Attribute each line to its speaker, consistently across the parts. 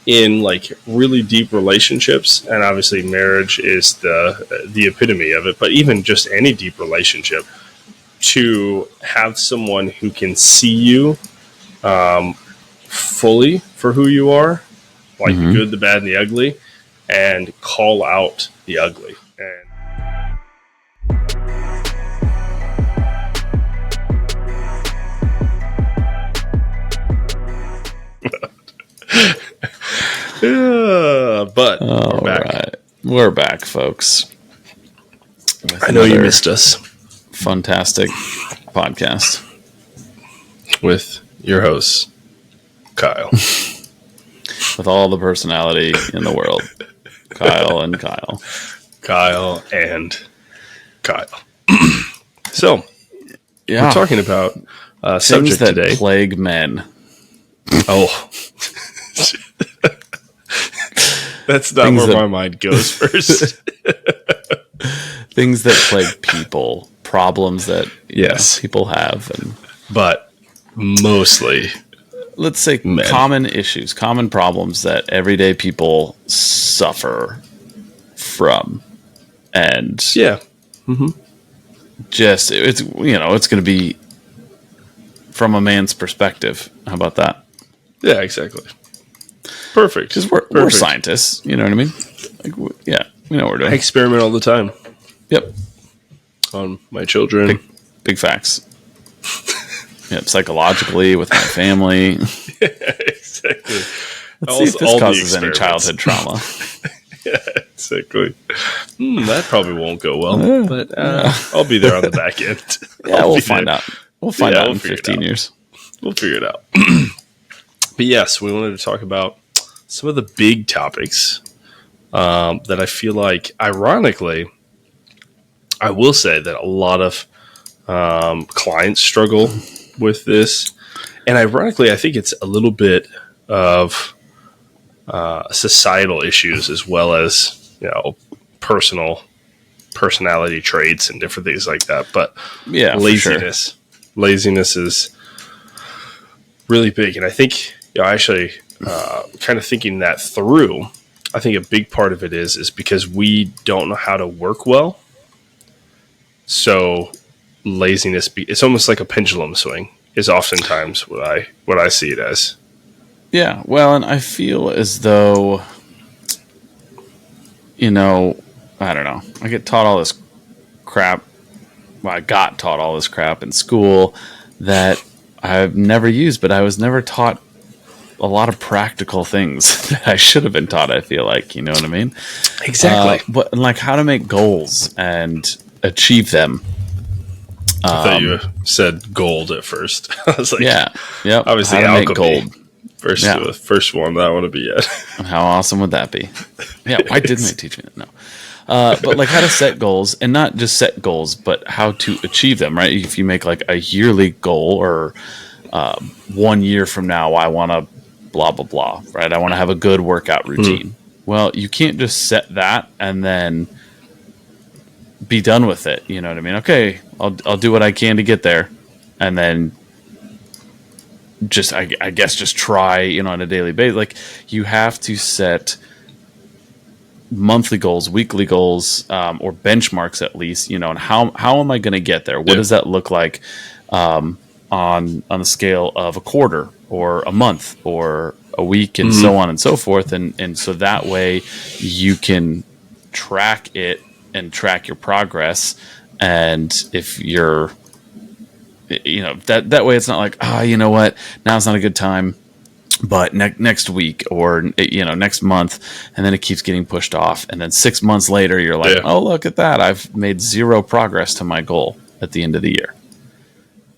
Speaker 1: in like really deep relationships, and obviously marriage is the epitome of it, but even just any deep relationship, to have someone who can see you fully for who you are, like the good, the bad, and the ugly, and call out the ugly. And but we're back.
Speaker 2: Right. We're back, folks.
Speaker 1: I know you missed us.
Speaker 2: Fantastic podcast
Speaker 1: with your hosts, Kyle.
Speaker 2: With all the personality in the world. Kyle and Kyle.
Speaker 1: Kyle and Kyle. So,
Speaker 2: yeah,
Speaker 1: we're talking about
Speaker 2: things
Speaker 1: subject
Speaker 2: that
Speaker 1: today.
Speaker 2: Plague men.
Speaker 1: Oh. That's not where my mind goes first.
Speaker 2: Things that plague people. Problems that people have.
Speaker 1: But mostly,
Speaker 2: let's say
Speaker 1: men.
Speaker 2: Common issues, common problems that everyday people suffer from. And just, it's going to be from a man's perspective. How about that?
Speaker 1: Yeah, exactly. Perfect.
Speaker 2: Because we're scientists, you know what I mean? Like, we know what we're doing.
Speaker 1: I experiment all the time.
Speaker 2: Yep.
Speaker 1: On my children.
Speaker 2: Big facts. Yep, psychologically, with my family.
Speaker 1: Yeah, exactly.
Speaker 2: Let's see if this causes any childhood trauma.
Speaker 1: Yeah, exactly. That probably won't go well, but I'll be there on the back end.
Speaker 2: Yeah, we'll find out. We'll find out in 15 years.
Speaker 1: We'll figure it out. But yes, we wanted to talk about some of the big topics that I feel like, ironically, I will say that a lot of clients struggle with this. And ironically, I think it's a little bit of societal issues as well as, personality traits and different things like that. But laziness. Laziness is really big. And I think, actually, kind of thinking that through, I think a big part of it is because we don't know how to work well. So laziness, it's almost like a pendulum swing is oftentimes what I see it as. Yeah.
Speaker 2: Well, and I feel as though, I don't know. I get taught all this crap. Well, I got taught all this crap in school that I've never used, but I was never taught a lot of practical things that I should have been taught, I feel like, you know what I mean?
Speaker 1: Exactly.
Speaker 2: But like how to make goals and achieve them.
Speaker 1: I thought you said gold at first. I was like,
Speaker 2: yep.
Speaker 1: Obviously,
Speaker 2: how to make
Speaker 1: gold. First one that I want to be at.
Speaker 2: How awesome would that be? Yeah, why didn't they teach me that? No. But like how to set goals, and not just set goals, but how to achieve them, right? If you make like a yearly goal or 1 year from now, I want to blah, blah, blah, right? I want to have a good workout routine. Well, you can't just set that and then be done with it. You know what I mean? Okay, I'll do what I can to get there. And then just, I guess, just try, on a daily basis. Like you have to set monthly goals, weekly goals, or benchmarks at least, and how am I going to get there? What does that look like on the scale of a quarter or a month or a week and so on and so forth. And so that way you can track it and track your progress. And if you're, that way it's not like, you know what, now's not a good time, but next week or, next month. And then it keeps getting pushed off. And then 6 months later, you're like, oh, look at that. I've made zero progress to my goal at the end of the year.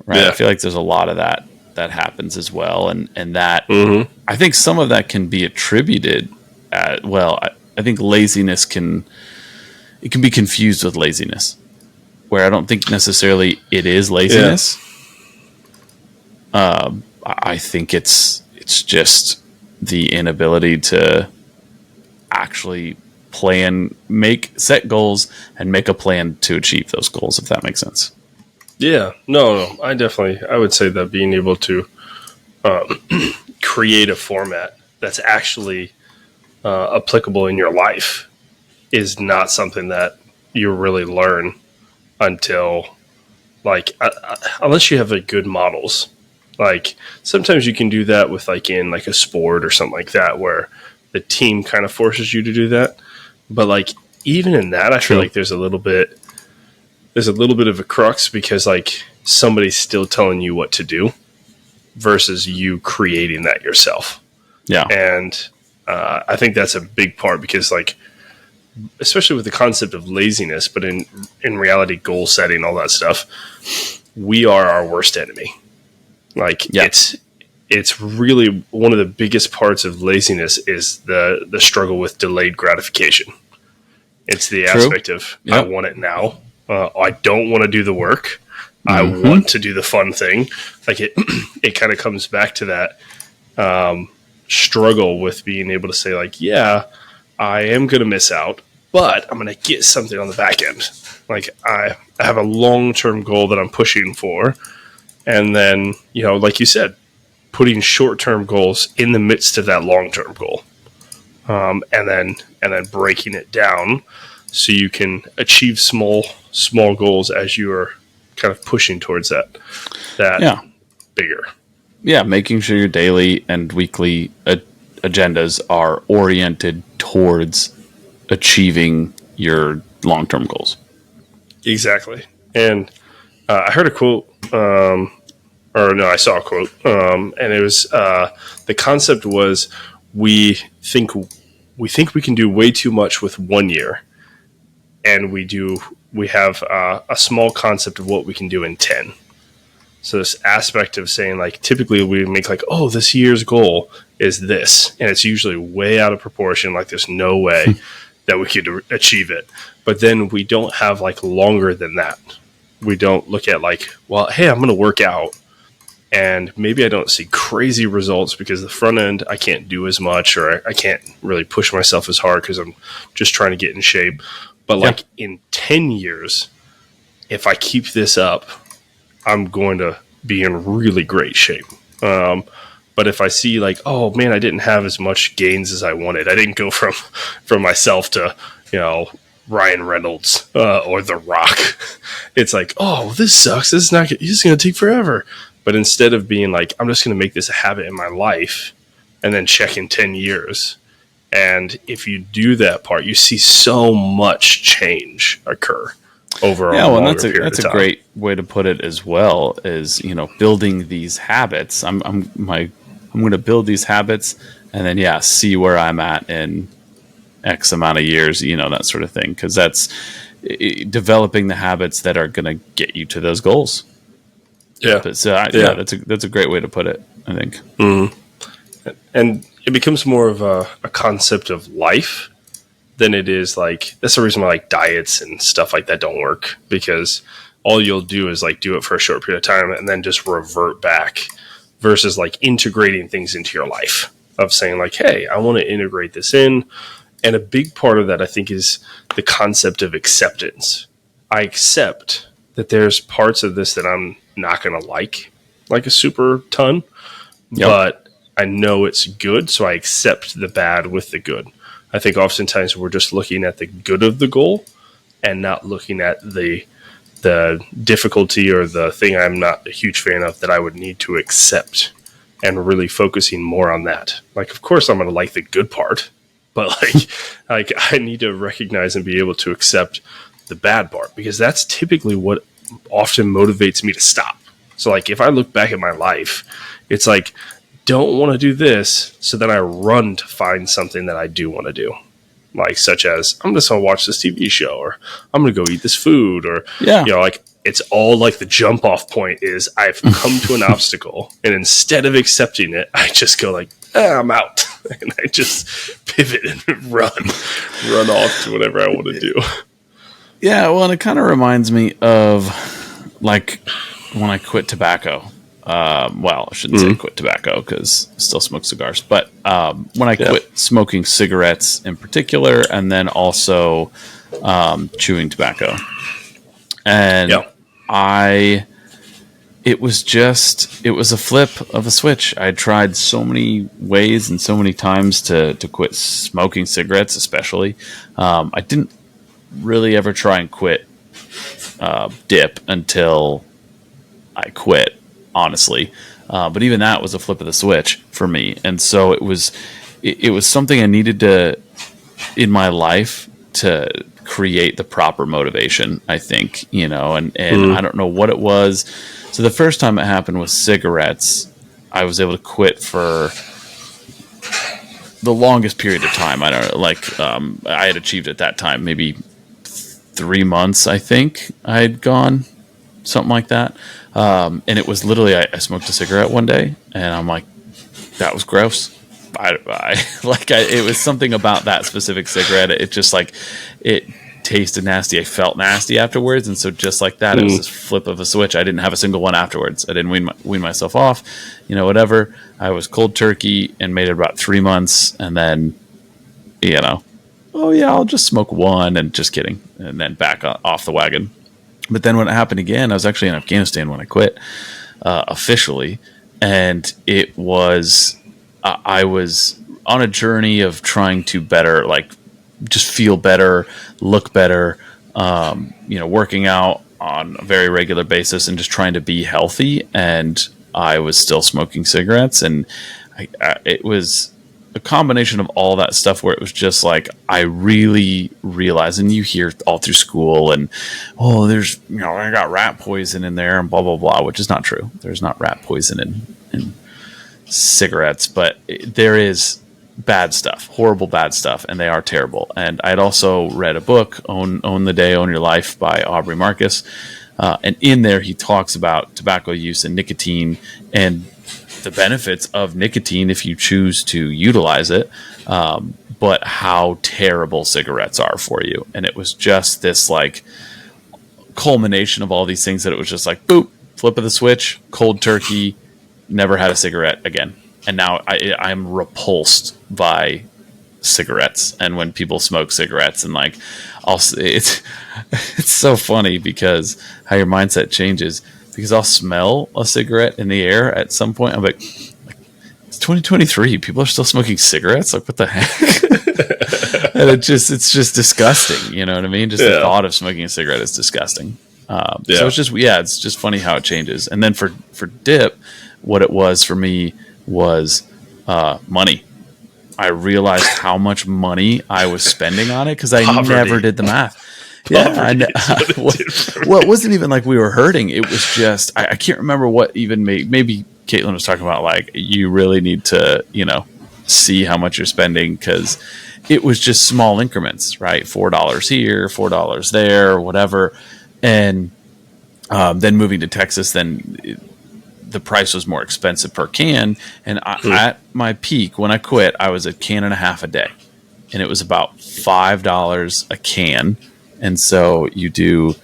Speaker 2: Right. Yeah. I feel like there's a lot of that happens as well. And that, I think some of that can be attributed I think laziness can be confused with laziness, where I don't think necessarily it is laziness. Yeah. I think it's just the inability to actually set goals and make a plan to achieve those goals, if that makes sense.
Speaker 1: Yeah, no, I would say that being able to create a format that's actually applicable in your life is not something that you really learn until unless you have like good models. Like sometimes you can do that with like in like a sport or something like that where the team kind of forces you to do that. But like even in that, I feel like there's a little bit of a crux because like somebody's still telling you what to do versus you creating that yourself.
Speaker 2: Yeah.
Speaker 1: And I think that's a big part because like, especially with the concept of laziness, but in reality, goal setting, all that stuff, we are our worst enemy. Like it's really one of the biggest parts of laziness is the struggle with delayed gratification. It's the aspect of I want it now. I don't want to do the work. I want to do the fun thing. Like it kind of comes back to that struggle with being able to say like, yeah, I am going to miss out, but I'm going to get something on the back end. Like I have a long-term goal that I'm pushing for. And then, like you said, putting short-term goals in the midst of that long-term goal. And then breaking it down so you can achieve small goals as you are kind of pushing towards that bigger.
Speaker 2: Yeah, making sure your daily and weekly agendas are oriented towards achieving your long-term goals.
Speaker 1: Exactly. And I heard a quote, I saw a quote, and it was the concept was we think we can do way too much with 1 year, and we have a small concept of what we can do in 10. So this aspect of saying like typically we make like, oh, this year's goal is this, and it's usually way out of proportion. Like there's no way that we could achieve it. But then we don't have like longer than that. We don't look at like, well, hey, I'm going to work out. And maybe I don't see crazy results because the front end, I can't do as much or I can't really push myself as hard because I'm just trying to get in shape. But like in 10 years, if I keep this up, I'm going to be in really great shape. But if I see like, oh man, I didn't have as much gains as I wanted. I didn't go from myself to, Ryan Reynolds or The Rock. It's like, oh, this sucks. This is not. This is going to take forever. But instead of being like, I'm just going to make this a habit in my life and then check in 10 years. And if you do that part, you see so much chanch occur over a longer period of time.
Speaker 2: That's a great way to put it as well, is, building these habits. I'm going to build these habits and then, see where I'm at in X amount of years, that sort of thing. Because that's developing the habits that are going to get you to those goals.
Speaker 1: Yeah.
Speaker 2: But that's a great way to put it, I think.
Speaker 1: Mm-hmm. And it becomes more of a concept of life than it is like, that's the reason why like diets and stuff like that don't work, because all you'll do is like do it for a short period of time and then just revert back versus like integrating things into your life of saying like, hey, I want to integrate this in. And a big part of that, I think, is the concept of acceptance. I accept that there's parts of this that I'm not going to like a super ton, but I know it's good, so I accept the bad with the good. I think oftentimes we're just looking at the good of the goal and not looking at the difficulty or the thing I'm not a huge fan of that I would need to accept, and really focusing more on that. Like, of course, I'm going to like the good part, but like I need to recognize and be able to accept the bad part, because that's typically what often motivates me to stop. So like if I look back at my life, it's like, don't want to do this, so then I run to find something that I do want to do. Like such as, I'm just going to watch this TV show, or I'm going to go eat this food, or like it's all like the jump off point is I've come to an obstacle, and instead of accepting it, I just go like, I'm out. And I just pivot and run off to whatever I want to do.
Speaker 2: Yeah, well, and it kind of reminds me of like when I quit tobacco. Well, I shouldn't say quit tobacco because I still smoke cigars. But when I quit smoking cigarettes in particular, and then also chewing tobacco. And I it was a flip of a switch. I tried so many ways and so many times to quit smoking cigarettes, especially. I didn't really ever try and quit dip until I quit, honestly. But even that was a flip of the switch for me. And so it was something I needed to, in my life, to create the proper motivation, I think, and I don't know what it was. So the first time it happened with cigarettes, I was able to quit for the longest period of time. I don't know, I had achieved at that time, maybe 3 months, I think I had gone, something like that. And it was literally, I smoked a cigarette one day and I'm like, that was gross. It was something about that specific cigarette. It just it tasted nasty. I felt nasty afterwards. And so just like that, it was this flip of a switch. I didn't have a single one afterwards. I didn't wean myself off, whatever. I was cold turkey and made it about 3 months. And then, oh yeah, I'll just smoke one, and just kidding. And then back off the wagon. But then when it happened again, I was actually in Afghanistan when I quit officially. And it was, I was on a journey of trying to better, just feel better, look better, working out on a very regular basis and just trying to be healthy. And I was still smoking cigarettes. And it was a combination of all that stuff where it was just I really realized, and you hear all through school, and there's I got rat poison in there and blah blah blah, which is not true. There's not rat poison in cigarettes, but there is bad stuff, horrible bad stuff, and they are terrible. And I'd also read a book, Own the Day, Own Your Life by Aubrey Marcus, and in there he talks about tobacco use and nicotine and the benefits of nicotine if you choose to utilize it, but how terrible cigarettes are for you. And it was just this culmination of all these things that it was just boop, flip of the switch, cold turkey, never had a cigarette again. And now I'm repulsed by cigarettes. And when people smoke cigarettes, and it's so funny because how your mindset changes. Because I'll smell a cigarette in the air at some point. I'm like, it's 2023. People are still smoking cigarettes. What the heck? And it's just disgusting. You know what I mean? Just the thought of smoking a cigarette is disgusting. So it's just funny how it changes. And then for dip, what it was for me was money. I realized how much money I was spending on it because I never did the math. Yeah, I know. Well, it wasn't even we were hurting. It was just I can't remember what even maybe Caitlin was talking about you really need to see how much you're spending, because it was just small increments, right? $4 here, $4 there, whatever. And then moving to Texas, the price was more expensive per can. And at my peak when I quit, I was a can and a half a day, and it was about $5 a can. And so you do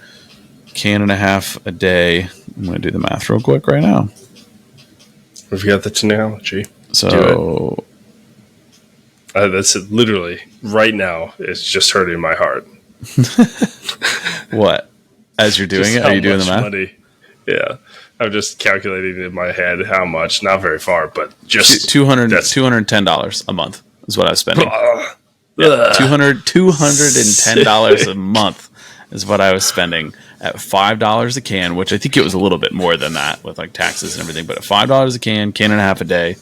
Speaker 2: can and a half a day. I'm going to do the math real quick right now.
Speaker 1: We've got the technology.
Speaker 2: So
Speaker 1: that's literally right now. It's just hurting my heart.
Speaker 2: What? As you're doing it? Are you doing the math?
Speaker 1: Money. Yeah. I'm just calculating in my head how much. Not very far, but just
Speaker 2: $210 a month is what I was spending. $210 a month is what I was spending at $5 a can, which I think it was a little bit more than that with taxes and everything. But at $5 a can and a half a day,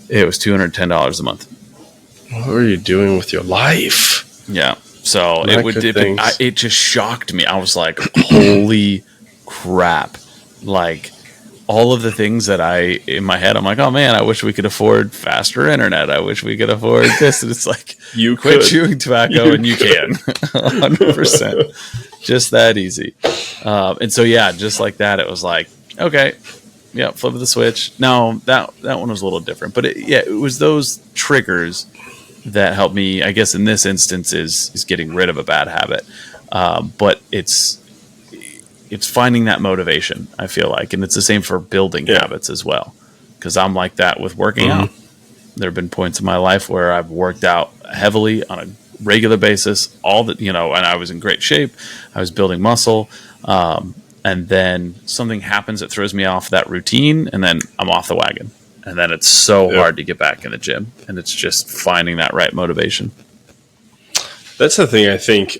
Speaker 2: it was $210 a month.
Speaker 1: What are you doing with your life?
Speaker 2: Yeah. So it just shocked me. I was like, holy crap. All of the things that in my head, I'm like, oh man, I wish we could afford faster internet. I wish we could afford this. And it's
Speaker 1: you
Speaker 2: quit chewing tobacco and you can 100%, just that easy. And so, just like that, it was okay, yeah, flip of the switch. Now that one was a little different, but it was those triggers that helped me, I guess in this instance is getting rid of a bad habit. But it's finding that motivation, I feel like. And it's the same for building habits as well. Because I'm like that with working out. There have been points in my life where I've worked out heavily on a regular basis, and I was in great shape. I was building muscle. and then something happens that throws me off that routine, and then I'm off the wagon. And then it's so hard to get back in the gym, and it's just finding that right motivation.
Speaker 1: That's the thing. I think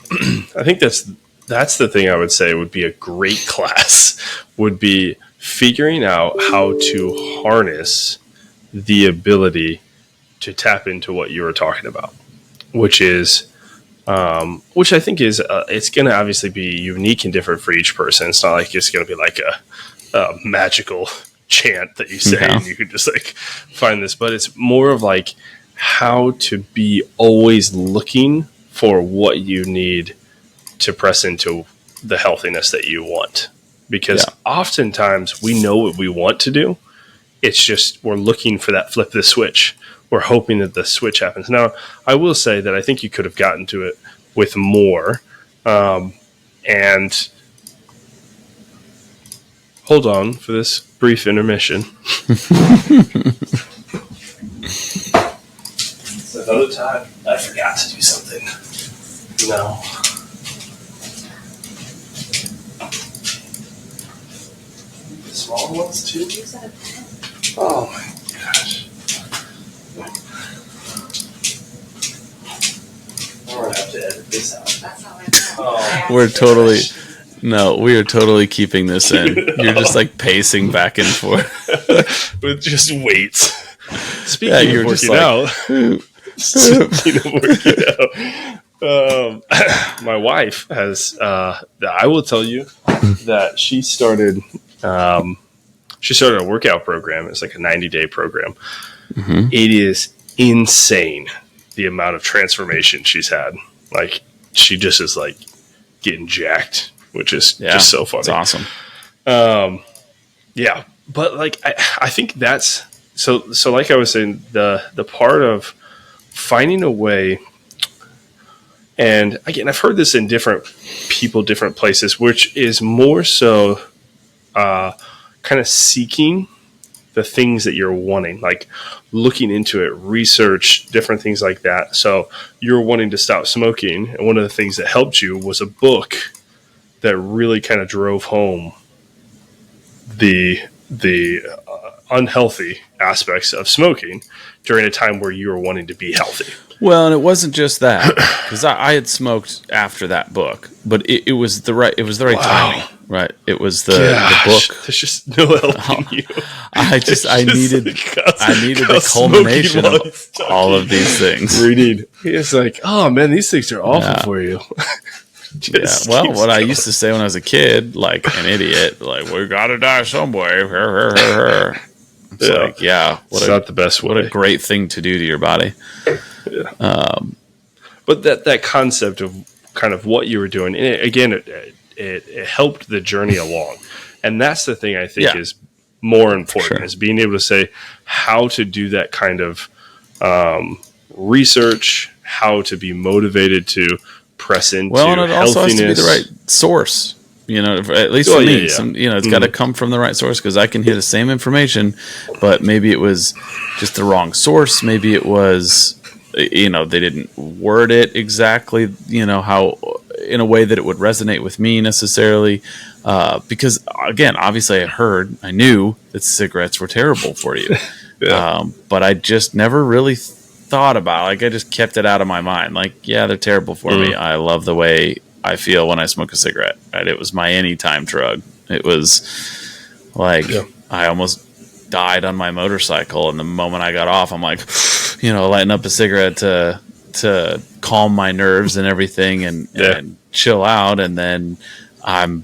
Speaker 1: that's the thing I would say would be a great class, would be figuring out how to harness the ability to tap into what you were talking about, which I think is it's going to obviously be unique and different for each person. It's not like it's going to be like a magical chant that you say and you can just like find this, but it's more of like how to be always looking for what you need to press into the healthiness that you want, because oftentimes we know what we want to do. It's just we're looking for that flip the switch. We're hoping that the switch happens. Now, I will say that I think you could have gotten to it with more. And hold on for this brief intermission. It's another time I forgot to do something. No. The small ones too? Oh my gosh. I'm going to have to edit this out. That's all I know.
Speaker 2: We are totally keeping this in. You're just like pacing back and forth.
Speaker 1: With just weights. Speaking of working out. My wife has, I will tell you that she started a workout program. It's like a 90-day program. Mm-hmm. It is insane the amount of transformation she's had. Like, she just is like getting jacked, which is just so funny.
Speaker 2: It's awesome.
Speaker 1: Yeah. But like, I think that's so like I was saying, the part of finding a way, and again, I've heard this in different people, different places, which is more so kind of seeking the things that you're wanting, like looking into it, research, different things like that. So you're wanting to stop smoking, and one of the things that helped you was a book that really kind of drove home the unhealthy aspects of smoking during a time where you were wanting to be healthy.
Speaker 2: Well, and it wasn't just that, because I had smoked after that book, but it was the right timing, right? It was the book.
Speaker 1: There's just no helping you.
Speaker 2: I needed the culmination of all of these things.
Speaker 1: It's like, oh man, these things are awful for you.
Speaker 2: Well, what I used to say when I was a kid, like an idiot, like, we gotta die somewhere. It's like,
Speaker 1: it's not the best way.
Speaker 2: What a great thing to do to your body.
Speaker 1: Yeah. But that concept of kind of what you were doing, and it helped the journey along. And that's the thing I think is more important, is being able to say how to do that kind of research, how to be motivated to press into
Speaker 2: and it
Speaker 1: healthiness.
Speaker 2: Also has to be the right source. At least for me, it's got to come from the right source, because I can hear the same information, but maybe it was just the wrong source. Maybe it was, they didn't word it exactly, how, in a way that it would resonate with me necessarily. Because again, obviously I knew that cigarettes were terrible for you, but I just never really thought about it. Like, I just kept it out of my mind. Like, they're terrible for me. I love the way I feel when I smoke a cigarette. Right? It was my anytime drug. It was like I almost died on my motorcycle, and the moment I got off, I'm like, lighting up a cigarette to calm my nerves and everything, and chill out. And then I'm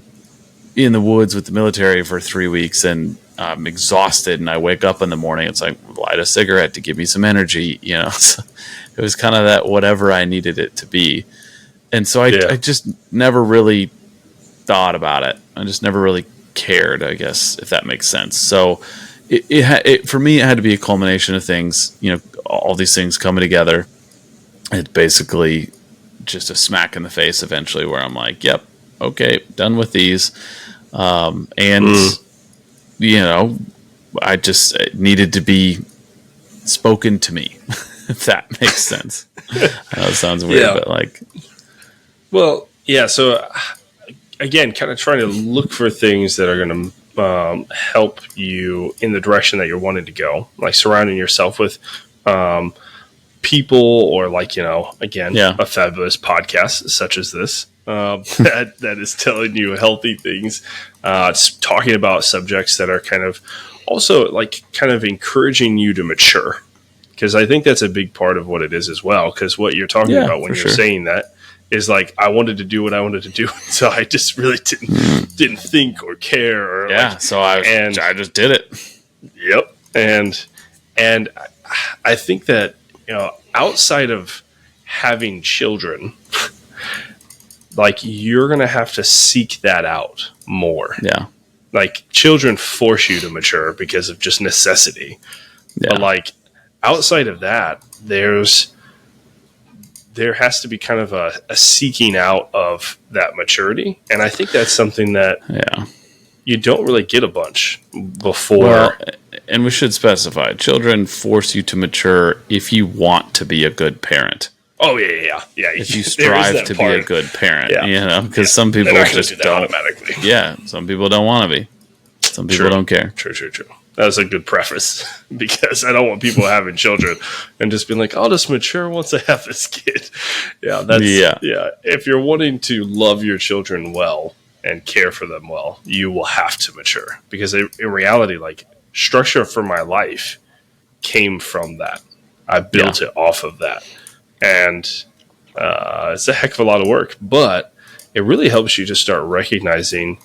Speaker 2: in the woods with the military for 3 weeks, and I'm exhausted, and I wake up in the morning. It's like, light a cigarette to give me some energy. So it was kind of that whatever I needed it to be. And so I just never really thought about it. I just never really cared, I guess, if that makes sense. So for me, it had to be a culmination of things, all these things coming together. It's basically just a smack in the face eventually, where I'm like, yep, okay, done with these. I just needed to be spoken to me, if that makes sense. I know it sounds weird, but like...
Speaker 1: Well, yeah. So again, kind of trying to look for things that are going to help you in the direction that you're wanting to go, like surrounding yourself with people, or like, again,
Speaker 2: Yeah.
Speaker 1: a fabulous podcast such as this that is telling you healthy things, talking about subjects that are kind of also like kind of encouraging you to mature, because I think that's a big part of what it is as well. Because what you're talking about when you're saying that is like, I wanted to do what I wanted to do, so I just really didn't think or care. Or
Speaker 2: so I just did it.
Speaker 1: Yep, and I think that outside of having children, like, you're gonna have to seek that out more.
Speaker 2: Yeah,
Speaker 1: like, children force you to mature because of just necessity. Yeah. But like, outside of that, there has to be kind of a seeking out of that maturity. And I think that's something that you don't really get a bunch before.
Speaker 2: Well, and we should specify, children force you to mature if you want to be a good parent.
Speaker 1: Oh, yeah.
Speaker 2: If you strive to be a good parent, because some people just don't
Speaker 1: automatically.
Speaker 2: Yeah, some people don't want to be. Some people don't care.
Speaker 1: True. That's a good preface, because I don't want people having children and just being like, I'll just mature once I have this kid. Yeah. If you're wanting to love your children well and care for them well, you will have to mature, because in reality, like, structure for my life came from that. I built it off of that. And it's a heck of a lot of work, but it really helps you to start recognizing,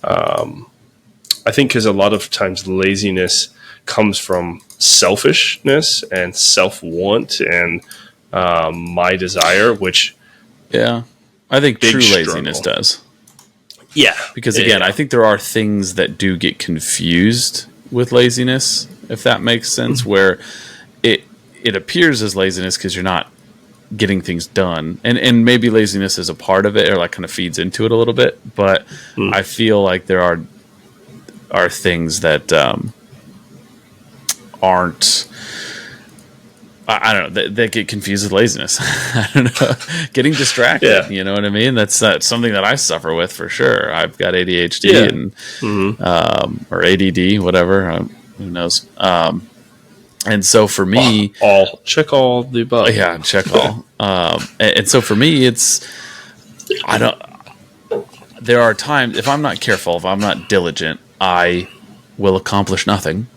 Speaker 1: I think, because a lot of times laziness comes from selfishness and self-want and my desire, which...
Speaker 2: Yeah, I think true laziness does.
Speaker 1: Yeah.
Speaker 2: Because, again, I think there are things that do get confused with laziness, if that makes sense, where it appears as laziness because you're not getting things done, and maybe laziness is a part of it, or like kind of feeds into it a little bit, but I feel like there are things that aren't, I don't know, that get confused with laziness. I don't know, getting distracted, you know what I mean? That's something that I suffer with for sure. I've got ADHD and or ADD, whatever, who knows. And so for me,
Speaker 1: check all the above.
Speaker 2: Yeah, check all. And so for me, there are times, if I'm not careful, if I'm not diligent, I will accomplish nothing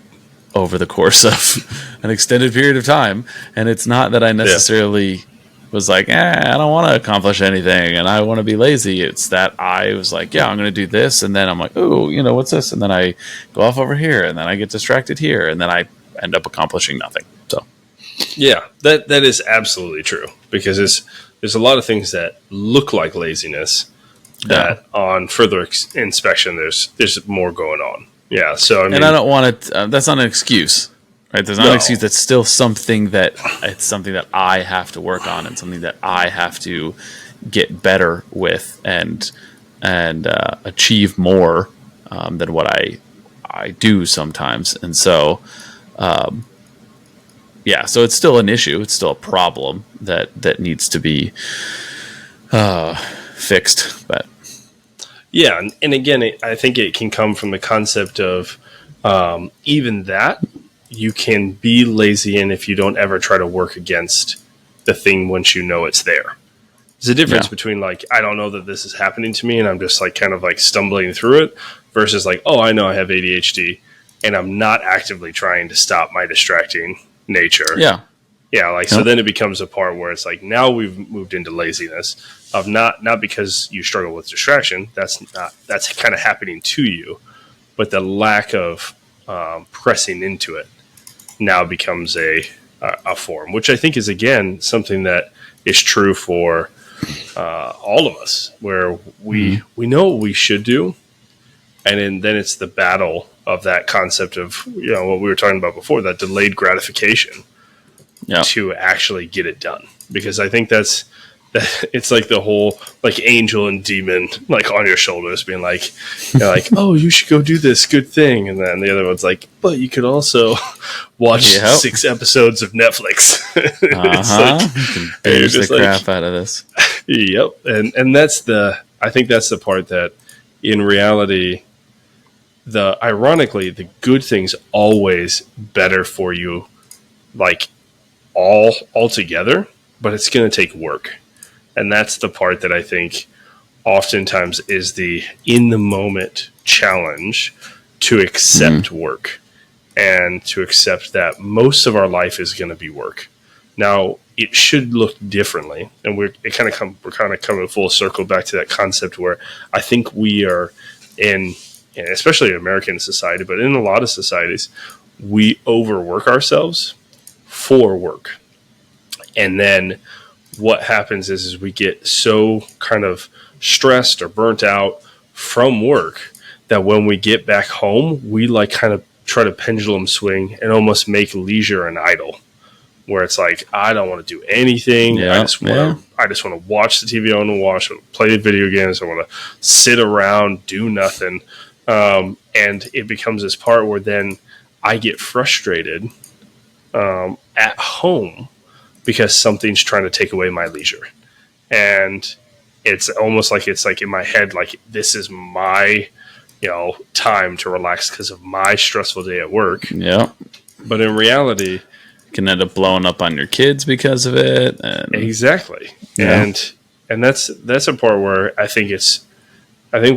Speaker 2: over the course of an extended period of time. And it's not that I necessarily was like, I don't want to accomplish anything and I want to be lazy. It's that I was like, I'm going to do this. And then I'm like, oh, what's this? And then I go off over here, and then I get distracted here, and then I end up accomplishing nothing. So
Speaker 1: that is absolutely true, because there's a lot of things that look like laziness that on further inspection there's more going on. So I mean,
Speaker 2: and I don't want it, that's not an excuse, right? There's not an excuse. That's still something that I have to work on, and something that I have to get better with and achieve more than what I do sometimes. And so so it's still an issue. It's still a problem that needs to be fixed. But
Speaker 1: and again, I think it can come from the concept of even that you can be lazy, and if you don't ever try to work against the thing once you know it's there. There's a difference between like, I don't know that this is happening to me and I'm just like kind of like stumbling through it, versus like, oh, I know I have ADHD and I'm not actively trying to stop my distracting nature. So then it becomes a part where it's like, now we've moved into laziness of not because you struggle with distraction. That's kind of happening to you, but the lack of pressing into it now becomes a form, which I think is, again, something that is true for all of us, where we know what we should do, and then it's the battle of that concept of what we were talking about before, that delayed gratification to actually get it done. Because I think that it's like the whole like angel and demon like on your shoulders being like, oh, you should go do this good thing, and then the other one's like, but you could also watch 6 episodes of Netflix.
Speaker 2: You can binge the crap out of this.
Speaker 1: And that's the I think that's the part that, in reality, ironically, the good things always better for you, like all together, but it's going to take work. And that's the part that I think oftentimes is the in the moment challenge to accept work and to accept that most of our life is going to be work. Now, it should look differently, and we're kind of coming full circle back to that concept where I think we are in, especially in American society, but in a lot of societies, we overwork ourselves for work. And then what happens is we get so kind of stressed or burnt out from work that when we get back home, we like kind of try to pendulum swing and almost make leisure an idol, where it's like, I don't want to do anything.
Speaker 2: Yeah,
Speaker 1: I just want to watch the TV I want to watch, play video games. I want to sit around, do nothing. And it becomes this part where then I get frustrated at home because something's trying to take away my leisure. And it's almost like it's like in my head, like this is my, time to relax because of my stressful day at work.
Speaker 2: Yeah.
Speaker 1: But in reality,
Speaker 2: you can end up blowing up on your kids because of it.
Speaker 1: Exactly.
Speaker 2: Yeah.
Speaker 1: And that's a part where I think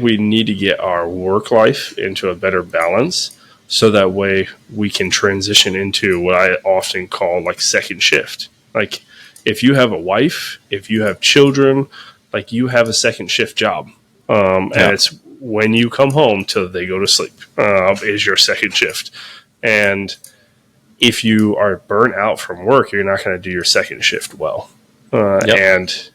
Speaker 1: we need to get our work life into a better balance, so that way we can transition into what I often call like second shift. Like if you have a wife, if you have children, like you have a second shift job. And it's when you come home till they go to sleep is your second shift. And if you are burnt out from work, you're not going to do your second shift well. And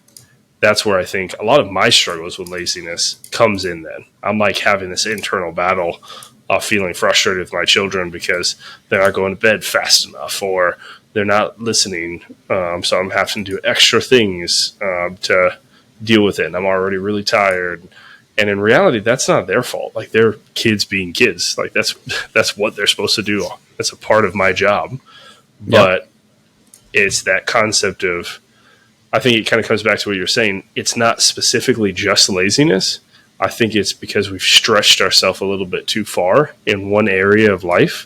Speaker 1: that's where I think a lot of my struggles with laziness comes in then. I'm like having this internal battle of feeling frustrated with my children because they're not going to bed fast enough, or they're not listening. So I'm having to do extra things to deal with it. And I'm already really tired. And in reality, that's not their fault. Like, they're kids being kids. Like, that's what they're supposed to do. That's a part of my job. But it's that concept of, I think it kind of comes back to what you're saying. It's not specifically just laziness. I think it's because we've stretched ourselves a little bit too far in one area of life,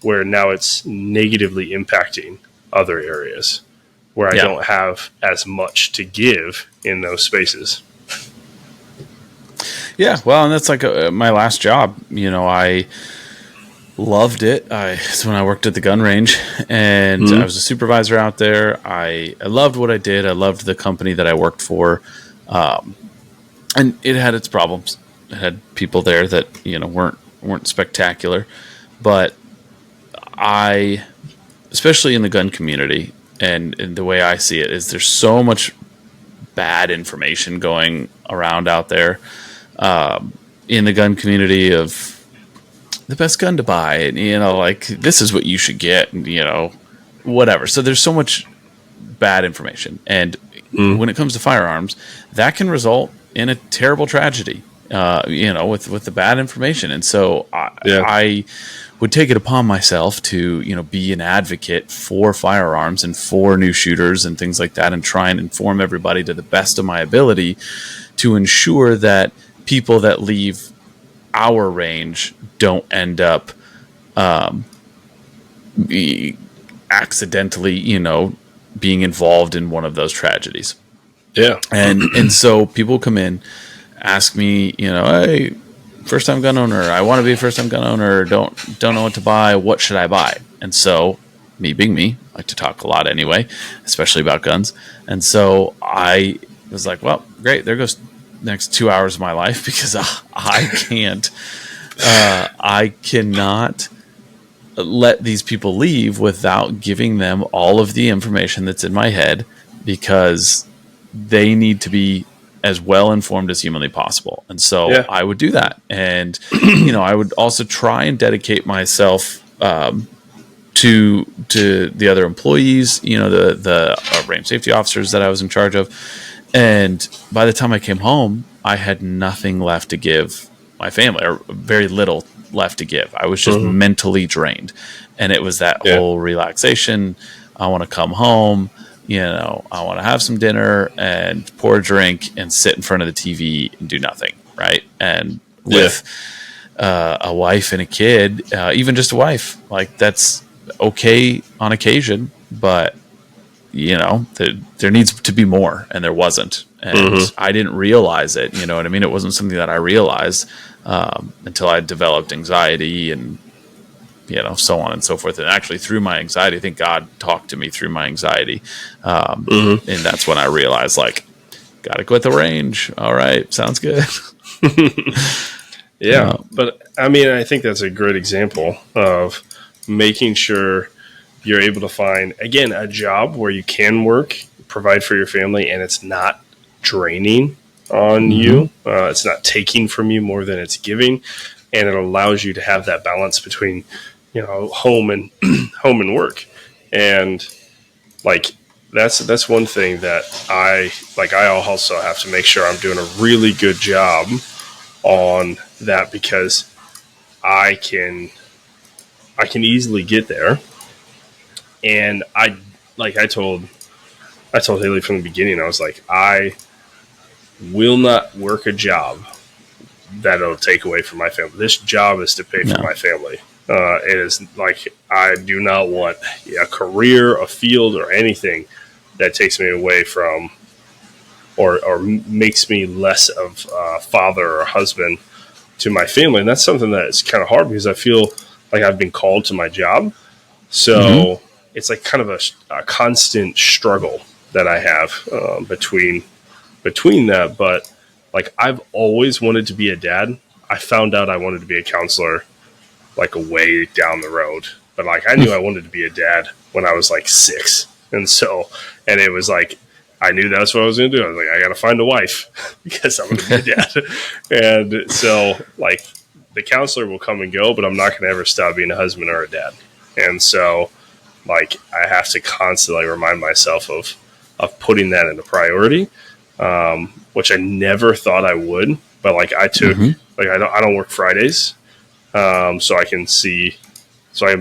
Speaker 1: where now it's negatively impacting other areas where I don't have as much to give in those spaces.
Speaker 2: Yeah, well, and that's like my last job. I loved it. It's when I worked at the gun range, and I was a supervisor out there. I loved what I did. I loved the company that I worked for, and it had its problems. It had people there that weren't spectacular, but especially in the gun community, and the way I see it is, there's so much bad information going around out there. In the gun community of the best gun to buy, and like, this is what you should get, and whatever. So there's so much bad information, and when it comes to firearms, that can result in a terrible tragedy, with the bad information. And so I would take it upon myself to be an advocate for firearms and for new shooters and things like that, and try and inform everybody to the best of my ability to ensure that people that leave our range don't end up accidentally, being involved in one of those tragedies.
Speaker 1: Yeah.
Speaker 2: And so people come in, ask me, hey, first time gun owner, I want to be a first time gun owner, don't know what to buy, what should I buy? And so, me being me, I like to talk a lot anyway, especially about guns. And so I was like, well, great, there goes next 2 hours of my life, because I cannot let these people leave without giving them all of the information that's in my head, because they need to be as well informed as humanly possible. And so I would do that. And, I would also try and dedicate myself to the other employees, the range safety officers that I was in charge of. And by the time I came home, I had nothing left to give my family, or very little left to give. I was just mentally drained. And it was that whole relaxation. I want to come home. I want to have some dinner and pour a drink and sit in front of the TV and do nothing, right? And
Speaker 1: Yeah.
Speaker 2: with a wife and a kid, even just a wife, like that's okay on occasion, but there needs to be more, and there wasn't, and
Speaker 1: Mm-hmm.
Speaker 2: I didn't realize it. You know what I mean? It wasn't something that I realized until I developed anxiety and so on and so forth. And actually, through my anxiety, I think God talked to me through my anxiety,
Speaker 1: Mm-hmm.
Speaker 2: and that's when I realized, like, got to quit the range. All right, sounds good.
Speaker 1: Yeah. But I mean, I think that's a great example of making sure you're able to find, again, a job where you can work, provide for your family, and it's not draining on
Speaker 2: Mm-hmm.
Speaker 1: you. It's not taking from you more than it's giving. And it allows you to have that balance between, home and home and work. And like, that's one thing that I also have to make sure I'm doing a really good job on that, because I can I can easily get there. And I told Haley from the beginning, I was like, I will not work a job that'll take away from my family. This job is to pay for
Speaker 2: No.
Speaker 1: my family. It is like, I do not want a career, a field, or anything that takes me away from, or makes me less of a father or husband to my family. And that's something that is kind of hard, because I feel like I've been called to my job.
Speaker 2: Mm-hmm.
Speaker 1: So it's like kind of a constant struggle that I have between that. But like, I've always wanted to be a dad. I found out I wanted to be a counselor like a way down the road. But like, I knew I wanted to be a dad when I was like 6. And it was like, I knew that's what I was going to do. I was like, I got to find a wife because I'm going to be a dad. And so, like, the counselor will come and go, but I'm not going to ever stop being a husband or a dad. And so, like, I have to constantly remind myself of putting that into priority, which I never thought I would. But like,
Speaker 2: Mm-hmm.
Speaker 1: I don't work Fridays, so I can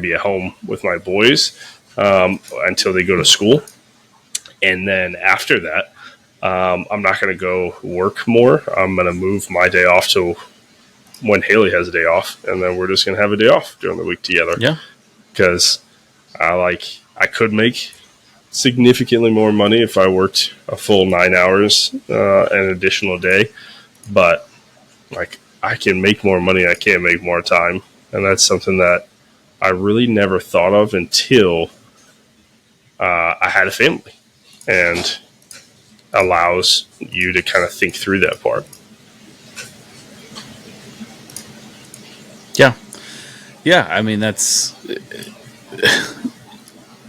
Speaker 1: be at home with my boys until they go to school, and then after that, I'm not going to go work more. I'm going to move my day off to when Haley has a day off, and then we're just going to have a day off during the week together,
Speaker 2: Yeah.
Speaker 1: because I could make significantly more money if I worked a full 9 hours, an additional day, but like, I can make more money. I can't make more time. And that's something that I really never thought of until I had a family, and allows you to kind of think through that part.
Speaker 2: Yeah. Yeah. I mean, it's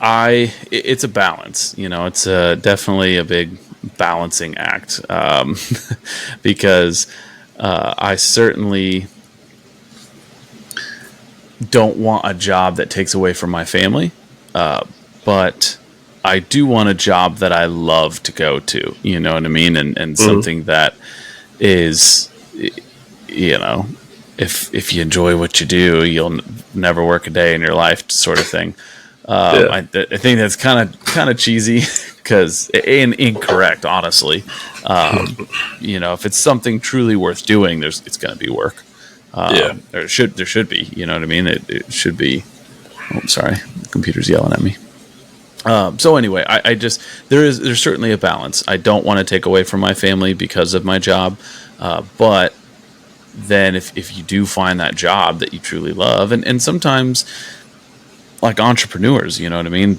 Speaker 2: a balance, it's definitely a big balancing act, because I certainly don't want a job that takes away from my family, but I do want a job that I love to go to, you know what I mean? And
Speaker 1: Mm-hmm.
Speaker 2: something that is, you know, if you enjoy what you do, you'll never work a day in your life, sort of thing.
Speaker 1: Yeah.
Speaker 2: I think that's kind of cheesy because and incorrect, honestly. If it's something truly worth doing, it's going to be work.
Speaker 1: Yeah.
Speaker 2: There should be. You know what I mean? It should be. Oh, sorry, the computer's yelling at me. So anyway, I just there's certainly a balance. I don't want to take away from my family because of my job, but then if you do find that job that you truly love, and sometimes like entrepreneurs, you know what I mean?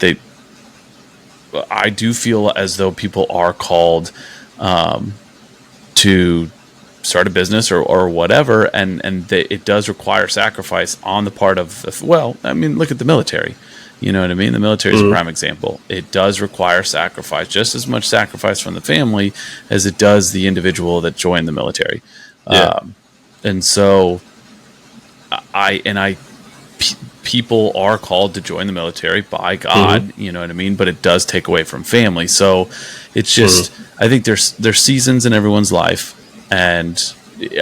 Speaker 2: I do feel as though people are called to start a business or whatever, and it does require sacrifice on the part of look at the military. You know what I mean? The military is a
Speaker 1: Mm-hmm.
Speaker 2: prime example. It does require sacrifice, just as much sacrifice from the family as it does the individual that joined the military.
Speaker 1: Yeah.
Speaker 2: And so people are called to join the military by God,
Speaker 1: Mm-hmm.
Speaker 2: you know what I mean? But it does take away from family. So it's just,
Speaker 1: Mm-hmm.
Speaker 2: I think there's seasons in everyone's life, and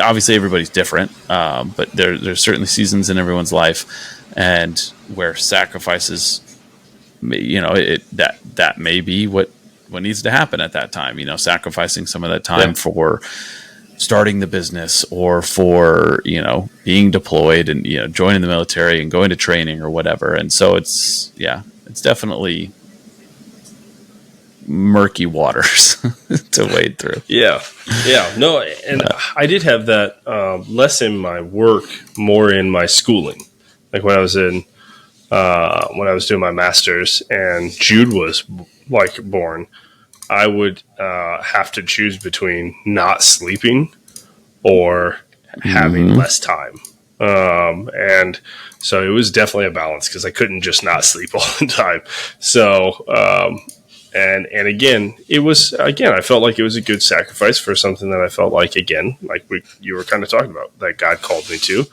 Speaker 2: obviously everybody's different. But there's certainly seasons in everyone's life, and where sacrifices, that may be what needs to happen at that time, sacrificing some of that time for starting the business or for, being deployed and, joining the military and going to training or whatever. And so it's definitely murky waters to wade through.
Speaker 1: Yeah. No, and I did have that less in my work, more in my schooling. Like when I was doing my master's and Jude was like born, I would have to choose between not sleeping or having less time. And so it was definitely a balance because I couldn't just not sleep all the time. So, and again, I felt like it was a good sacrifice for something that I felt like, again, like you were kind of talking about, that God called me to.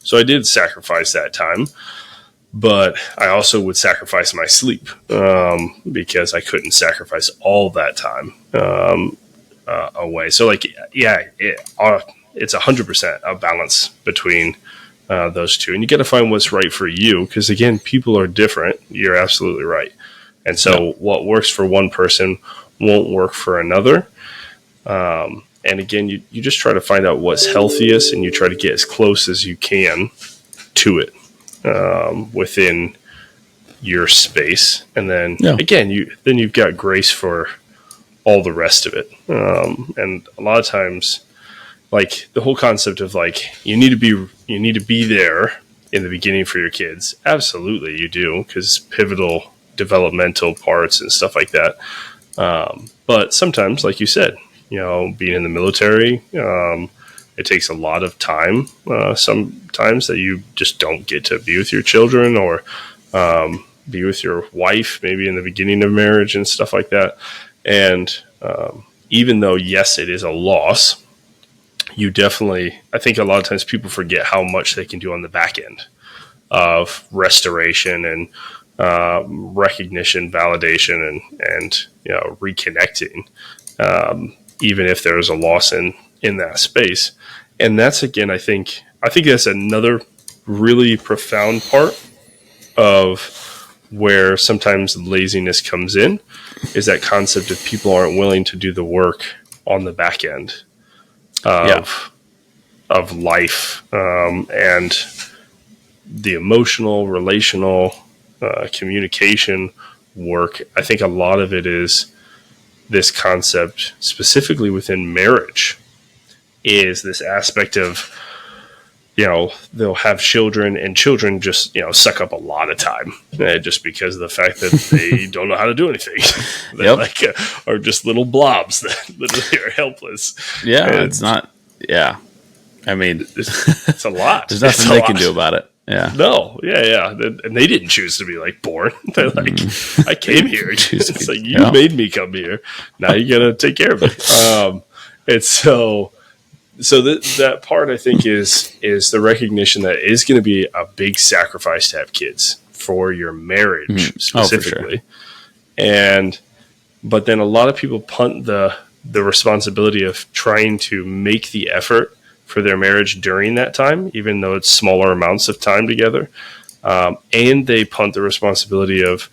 Speaker 1: So I did sacrifice that time, but I also would sacrifice my sleep because I couldn't sacrifice all that time away. So like, it's 100% a balance between those two. And you got to find what's right for you because, again, people are different. You're absolutely right. And so what works for one person won't work for another. And again, you just try to find out what's healthiest and you try to get as close as you can to it within your space. And then, again, you've got grace for all the rest of it. And a lot of times, like the whole concept of like, you need to be there in the beginning for your kids. Absolutely, you do, because pivotal developmental parts and stuff like that. But sometimes, like you said, being in the military, it takes a lot of time. Sometimes that you just don't get to be with your children or be with your wife, maybe in the beginning of marriage and stuff like that. And even though, yes, it is a loss, I think a lot of times people forget how much they can do on the back end of restoration and recognition, validation, and reconnecting, even if there is a loss in that space. And that's, again, I think that's another really profound part of where sometimes laziness comes in, is that concept of people aren't willing to do the work on the back end of life, and the emotional, relational, communication work. I think a lot of it is this concept, specifically within marriage, is this aspect of, they'll have children and children just, suck up a lot of time just because of the fact that they don't know how to do anything. They are just little blobs that literally are helpless.
Speaker 2: Yeah. And it's not. Yeah. I mean,
Speaker 1: it's a lot.
Speaker 2: There's nothing they can do about it. Yeah.
Speaker 1: No. Yeah. And they didn't choose to be like born. They're like, I came here. It's like, you made me come here. Now you got to take care of it. And so that part, I think, is the recognition that it is going to be a big sacrifice to have kids for your marriage specifically. Sure. But then a lot of people punt the responsibility of trying to make the effort for their marriage during that time, even though it's smaller amounts of time together. And they punt the responsibility of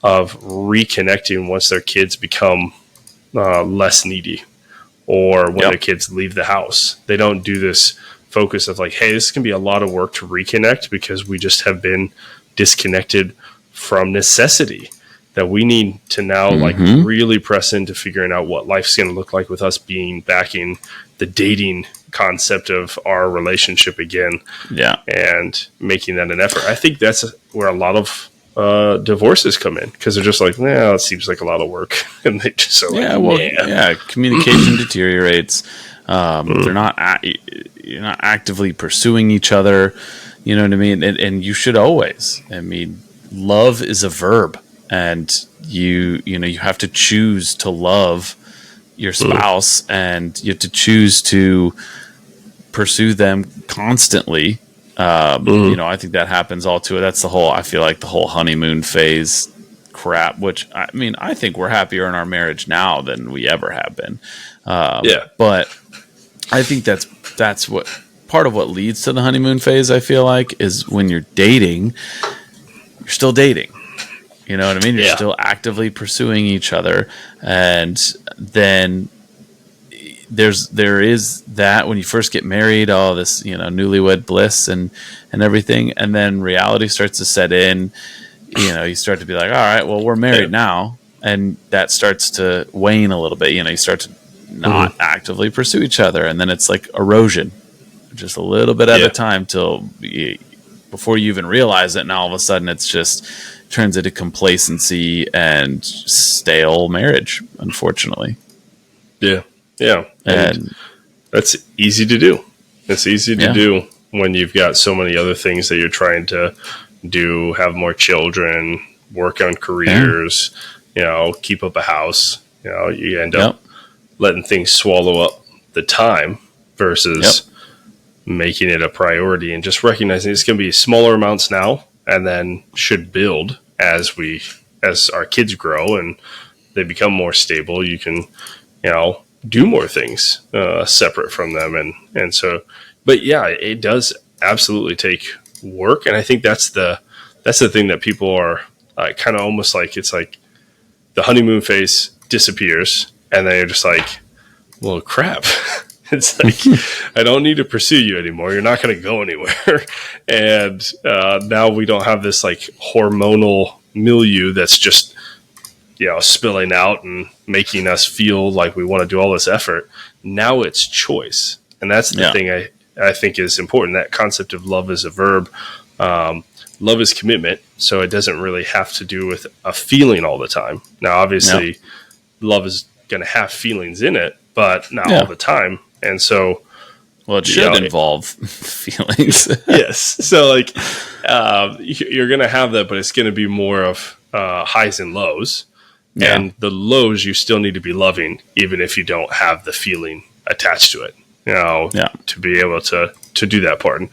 Speaker 1: reconnecting once their kids become less needy, or when their kids leave the house. They don't do this focus of like, hey, this can be a lot of work to reconnect because we just have been disconnected from necessity, that we need to now like really press into figuring out what life's going to look like with us being back in the dating concept of our relationship again. Yeah. And making that an effort. I think that's where a lot of divorces come in, because they're just like, it seems like a lot of work. And they just are
Speaker 2: communication deteriorates. You're not actively pursuing each other. You know what I mean? And you should always, love is a verb, and you have to choose to love your spouse, and you have to choose to pursue them constantly. I think that happens all too. That's I feel like the whole honeymoon phase crap, which I think we're happier in our marriage now than we ever have been. But I think that's what part of what leads to the honeymoon phase, I feel like, is when you're dating, you're still dating. You know what I mean? You're
Speaker 1: Yeah.
Speaker 2: still actively pursuing each other. And then there is that when you first get married, all this, newlywed bliss and everything. And then reality starts to set in. You start to be like, all right, well, we're married now. And that starts to wane a little bit. You start to not actively pursue each other. And then it's like erosion, just a little bit at a time before you even realize it. And all of a sudden it's just turns into complacency and stale marriage, unfortunately.
Speaker 1: Yeah. Yeah.
Speaker 2: And
Speaker 1: that's easy to do. It's easy to do when you've got so many other things that you're trying to do, have more children, work on careers, keep up a house. You end up letting things swallow up the time versus making it a priority and just recognizing it's going to be smaller amounts now and then should build as our kids grow and they become more stable. You can, do more things separate from them. And so, but yeah, it does absolutely take work. And I think that's the thing that people are kind of almost like, it's like the honeymoon phase disappears and they're just like, well, crap. It's like, I don't need to pursue you anymore. You're not going to go anywhere. And now we don't have this like hormonal milieu that's just, spilling out and making us feel like we want to do all this effort. Now it's choice. And that's the thing I think is important. That concept of love is a verb. Love is commitment. So it doesn't really have to do with a feeling all the time. Now, obviously, love is going to have feelings in it, but not all the time. And so,
Speaker 2: well, it should involve feelings.
Speaker 1: Yes. So like, you're going to have that, but it's going to be more of highs and lows. Yeah. And the lows you still need to be loving, even if you don't have the feeling attached to it, to be able to do that part. And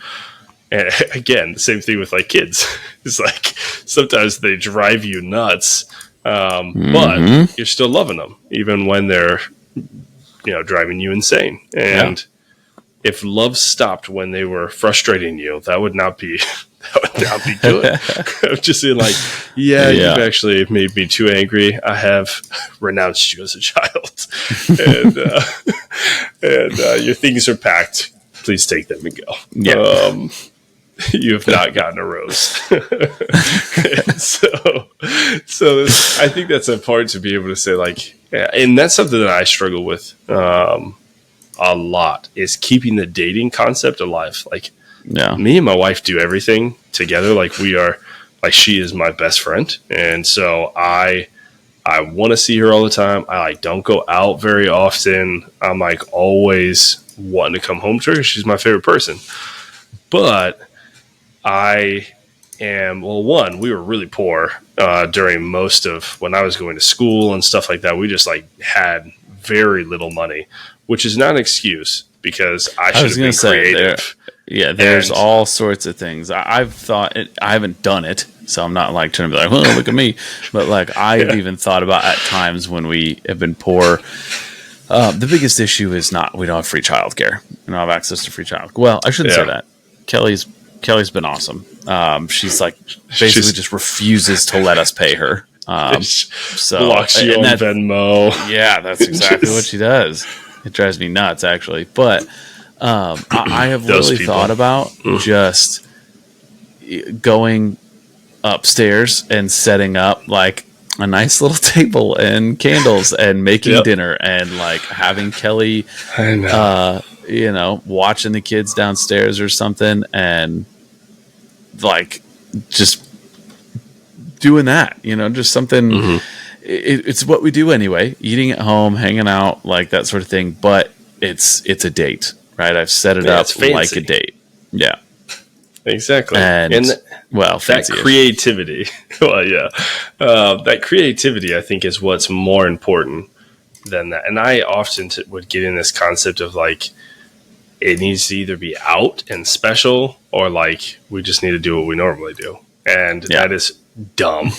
Speaker 1: again, the same thing with like kids. It's like sometimes they drive you nuts, but you're still loving them, even when they're, driving you insane. And if love stopped when they were frustrating you, that would not be good. I'm just saying, like, you've actually made me too angry. I have renounced you as a child, and your things are packed. Please take them and go. Yeah. You have not gotten a rose. so I think that's important to be able to say, like, and that's something that I struggle with a lot, is keeping the dating concept alive. Like, me and my wife do everything together. Like, we are, like, she is my best friend, and so I want to see her all the time. I don't go out very often. I'm like always wanting to come home to her. She's my favorite person, but I am, we were really poor during most of when I was going to school and stuff like that. We just like had very little money, which is not an excuse because I should have been creative.
Speaker 2: There's all sorts of things. I've thought it, I haven't done it, so I'm not like trying to be like, oh, look at me. But like I've even thought about at times when we have been poor. The biggest issue is we don't have free childcare. We don't have access to free childcare. Well, I shouldn't say that. Kelly's been awesome. She's like basically just refuses to let us pay her. So
Speaker 1: blocks you on Venmo.
Speaker 2: Yeah, that's exactly what she does. It drives me nuts, actually. But I have really thought about just going upstairs and setting up like a nice little table and candles and making dinner and like having Kelly, watching the kids downstairs or something, and like just doing that, just something. It's what we do anyway, eating at home, hanging out, like that sort of thing. But it's a date, right? I've set it up like a date. Yeah, exactly. And that
Speaker 1: creativity. That creativity, I think, is what's more important than that. And I often would get in this concept of like, it needs to either be out and special, or like we just need to do what we normally do, and that is dumb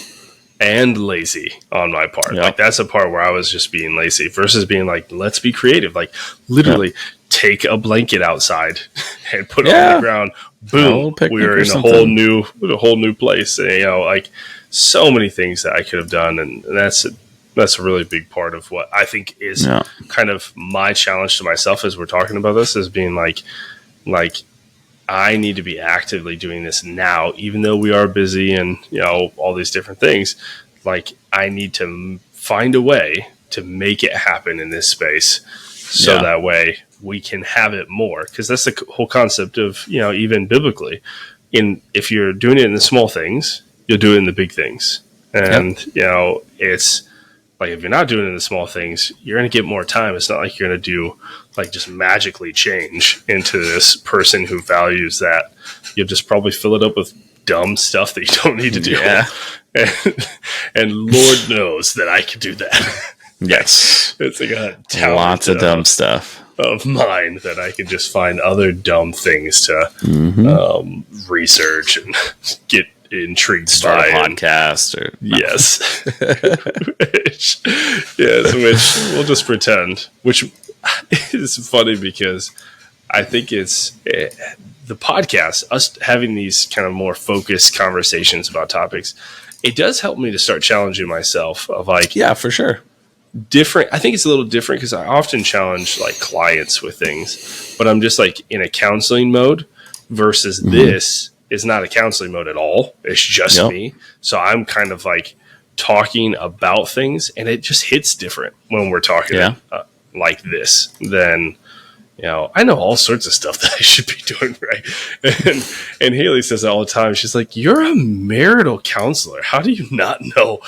Speaker 1: and lazy on my part. Like that's a part where I was just being lazy versus being like, let's be creative. Like literally take a blanket outside and put it on the ground. Boom, we are in a whole new place. so many things that I could have done, and that's a really big part of what I think is kind of my challenge to myself as we're talking about this, is being like I need to be actively doing this now, even though we are busy and, all these different things. Like, I need to find a way to make it happen in this space, so that way we can have it more. Because that's the whole concept of, even biblically, if you're doing it in the small things, you'll do it in the big things. And, it's like, if you're not doing it in the small things, you're going to get more time. It's not like you're going to do, like, just magically change into this person who values that. You'll just probably fill it up with dumb stuff that you don't need to do. And Lord knows that I could do that.
Speaker 2: Yes.
Speaker 1: It's like a talent,
Speaker 2: lots of dumb stuff
Speaker 1: of mine, that I can just find other dumb things to research and get intrigued
Speaker 2: start
Speaker 1: by.
Speaker 2: A podcast or
Speaker 1: yes. which we'll just pretend, which is funny because I think it's the podcast, us having these kind of more focused conversations about topics, it does help me to start challenging myself of like,
Speaker 2: for sure.
Speaker 1: Different. I think it's a little different because I often challenge like clients with things, but I'm just like in a counseling mode versus this is not a counseling mode at all. It's just me. So I'm kind of like talking about things, and it just hits different when we're talking like this than, I know all sorts of stuff that I should be doing, right? And Haley says that all the time. She's like, "You're a marital counselor. How do you not know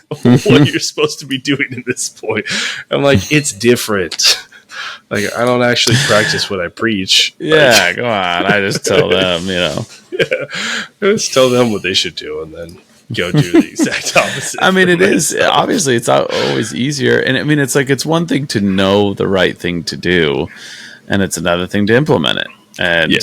Speaker 1: what you're supposed to be doing at this point?" I'm like, it's different. Like, I don't actually practice what I preach.
Speaker 2: Yeah, go on. I just tell them,
Speaker 1: I just tell them what they should do, and then go do the exact opposite.
Speaker 2: I mean, it is obviously it's always easier, and I mean, it's one thing to know the right thing to do, and it's another thing to implement it. And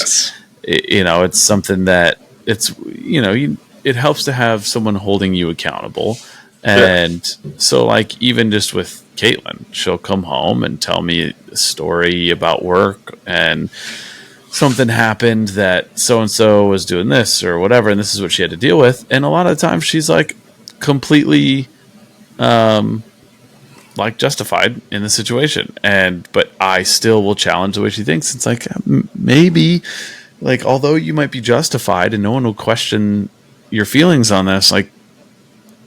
Speaker 2: it's something that it helps to have someone holding you accountable. And so, like, even just with Caitlin, she'll come home and tell me a story about work, and something happened that so-and-so was doing this or whatever, and this is what she had to deal with. And a lot of the times she's like completely like justified in the situation, but I still will challenge the way she thinks. It's like, maybe, like, although you might be justified and no one will question your feelings on this, like,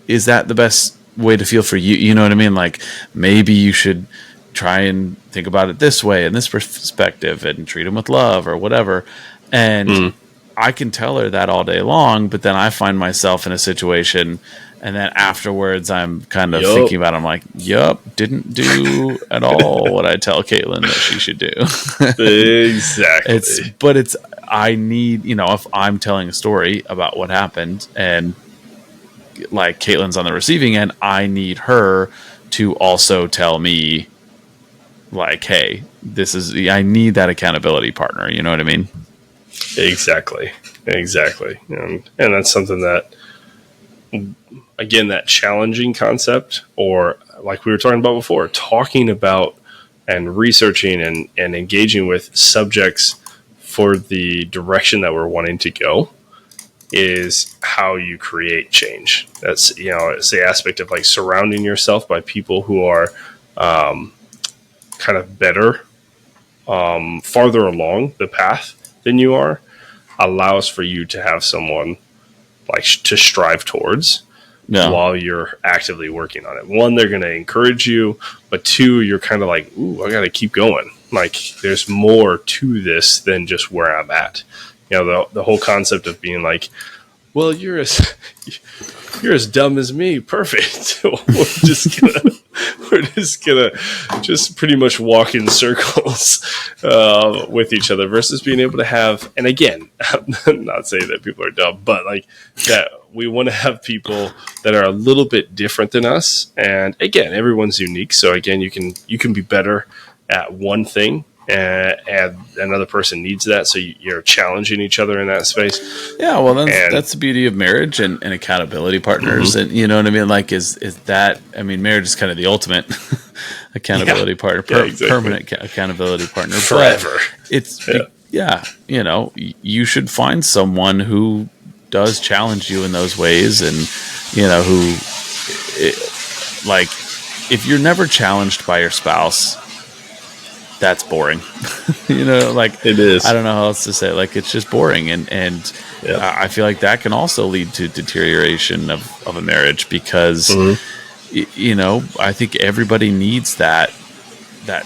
Speaker 2: is that the best way to feel for you? You know what I mean? Like, maybe you should try and think about it this way, in this perspective, and treat them with love or whatever. And I can tell her that all day long, but then I find myself in a situation, and then afterwards I'm kind of thinking about it. I'm like, didn't do at all what I tell Caitlin that she should do.
Speaker 1: Exactly.
Speaker 2: I need, if I'm telling a story about what happened, and like Caitlin's on the receiving end, I need her to also tell me, like, hey, I need that accountability partner. You know what I mean?
Speaker 1: Exactly. And that's something that, again, that challenging concept, or like we were talking about before, talking about and researching and engaging with subjects for the direction that we're wanting to go, is how you create change. That's, it's the aspect of like surrounding yourself by people who are kind of better, farther along the path than you are, allows for you to have someone like to strive towards while you're actively working on it. One, they're going to encourage you, but two, you're kind of like, ooh, I got to keep going. Like, there's more to this than just where I'm at. The whole concept of being like, well, you're as dumb as me. Perfect. we're just gonna pretty much walk in circles with each other, versus being able to have. And again, I'm not saying that people are dumb, but like that we want to have people that are a little bit different than us. And again, everyone's unique. So again, you can be better at one thing, and another person needs that, so you're challenging each other in that space.
Speaker 2: Yeah, well, that's the beauty of marriage and accountability partners. And you know what I mean? Like, is that, I mean, marriage is kind of the ultimate accountability partner, exactly. Permanent accountability partner
Speaker 1: forever.
Speaker 2: But it's you should find someone who does challenge you in those ways, and like, if you're never challenged by your spouse, that's boring. Like,
Speaker 1: It is.
Speaker 2: I don't know how else to say it. Like, it's just boring, and
Speaker 1: Yeah.
Speaker 2: I feel like that can also lead to deterioration of a marriage, because I think everybody needs that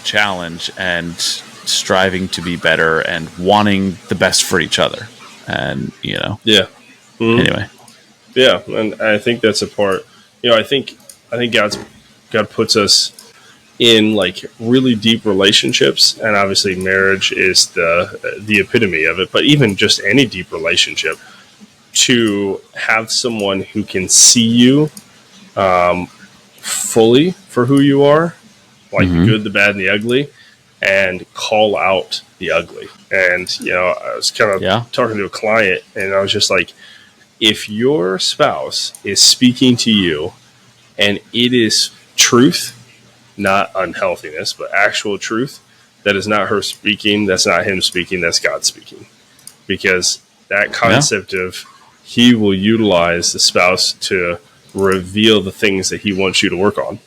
Speaker 2: challenge and striving to be better and wanting the best for each other, and
Speaker 1: Yeah.
Speaker 2: anyway.
Speaker 1: Yeah, and I think that's a part. I think God puts us in like really deep relationships, and obviously marriage is the epitome of it. But even just any deep relationship, to have someone who can see you fully for who you are, like the good, the bad, and the ugly, and call out the ugly. And I was kind of talking to a client, and I was just like, if your spouse is speaking to you and it is truth, not unhealthiness, but actual truth, that is not her speaking, that's not him speaking, that's God speaking. Because that concept of he will utilize the spouse to reveal the things that he wants you to work on.